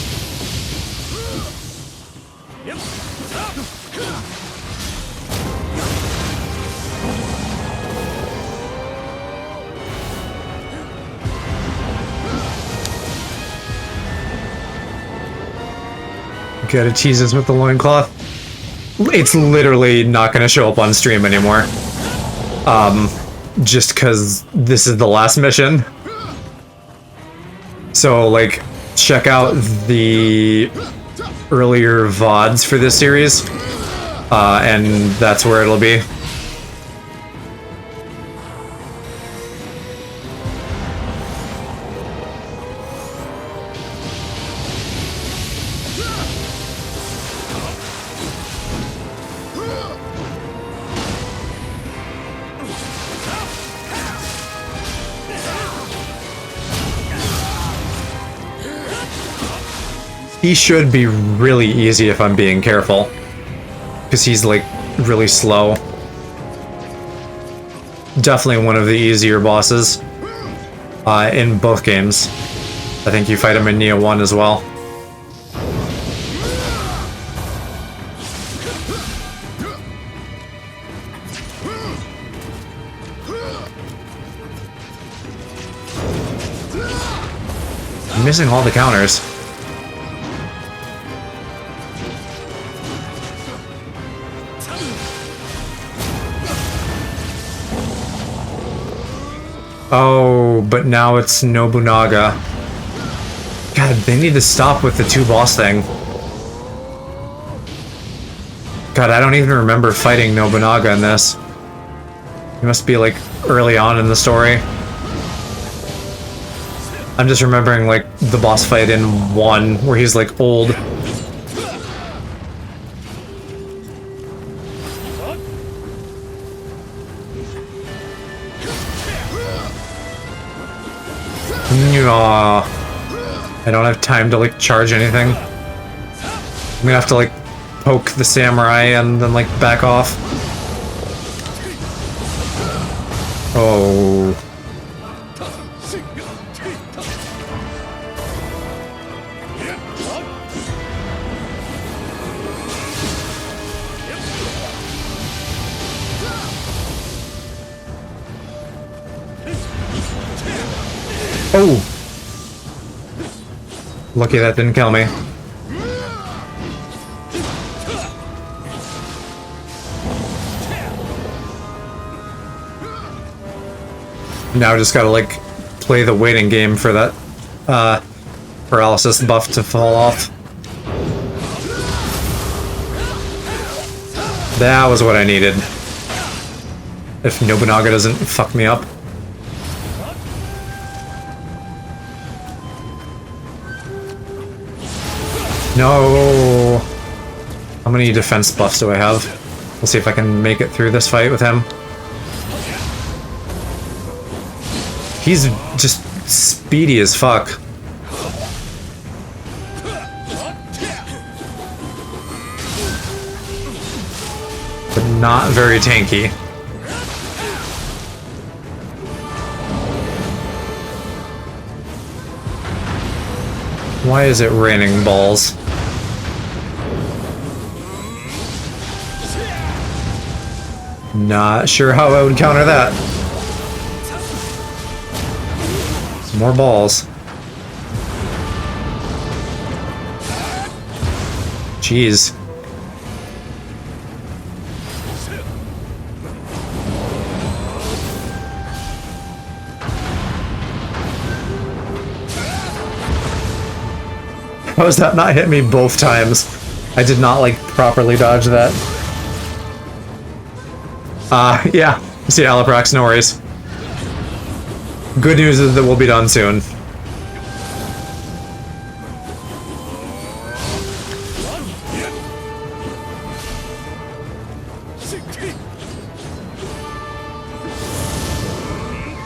S1: Gotta tease us with the loincloth. It's literally not gonna show up on stream anymore. Just because this is the last mission. So, like, check out the earlier VODs for this series, and that's where it'll be. He should be really easy if I'm being careful, because he's like really slow. Definitely one of the easier bosses in both games. I think you fight him in Nioh 1 as well. I'm missing all the counters. Oh, but now it's Nobunaga. God, they need to stop with the 2 boss thing. God, I don't even remember fighting Nobunaga in this. It must be like early on in the story. I'm just remembering like the boss fight in 1 where he's like old. Nioh. I don't have time to like charge anything. I'm gonna have to like poke the samurai and then like back off. Oh. Oh! Lucky that didn't kill me. Now I just gotta, like, play the waiting game for that, paralysis buff to fall off. That was what I needed. If Nobunaga doesn't fuck me up. No! How many defense buffs do I have? We'll see if I can make it through this fight with him. He's just speedy as fuck. But not very tanky. Why is it raining balls? Not sure how I would counter that. More balls. Jeez. How does that not hit me both times? I did not, like, properly dodge that. Yeah. See you, Alaprax, no worries. Good news is that we'll be done soon.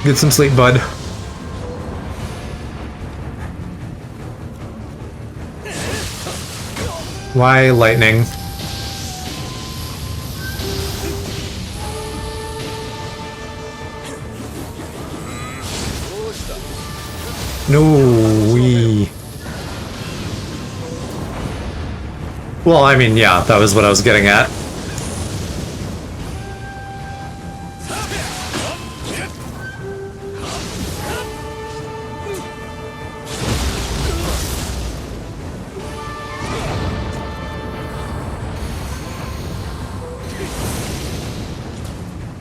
S1: Get some sleep, bud. Why lightning? No, we. Well, I mean, yeah, that was what I was getting at.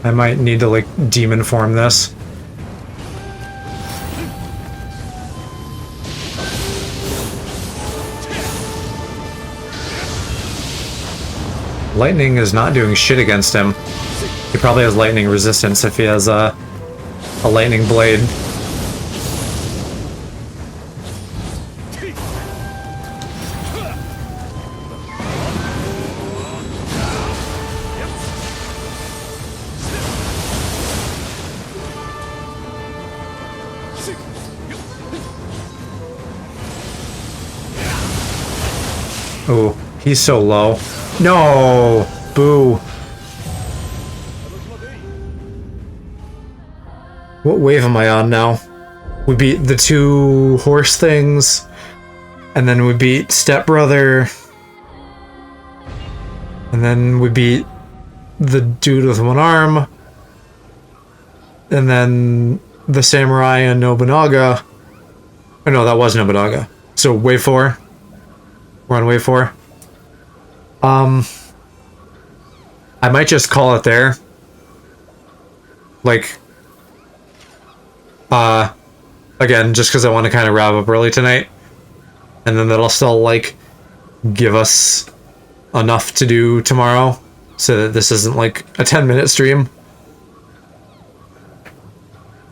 S1: I might need to, like, demon form this. Lightning is not doing shit against him. He probably has lightning resistance if he has a lightning blade. Oh, he's so low. No! Boo. What wave am I on now? We beat the two horse things, and then we beat Stepbrother, and then we beat the dude with one arm, and then the samurai and Nobunaga. Oh no, that was Nobunaga. So wave 4. We're on wave 4. I might just call it there. Like, again, just because I want to kind of wrap up early tonight. And then that'll still, like, give us enough to do tomorrow. So that this isn't, like, a 10-minute stream.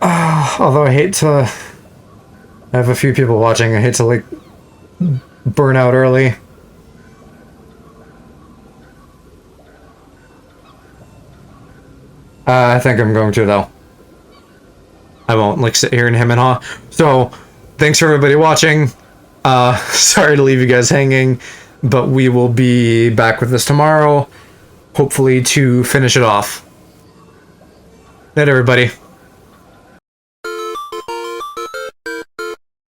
S1: Although I hate to... I have a few people watching. I hate to, like, burn out early. I think I'm going to, though. I won't, like, sit here and hem and haw. So, thanks for everybody watching. Sorry to leave you guys hanging, but we will be back with this tomorrow, hopefully to finish it off. Night, everybody.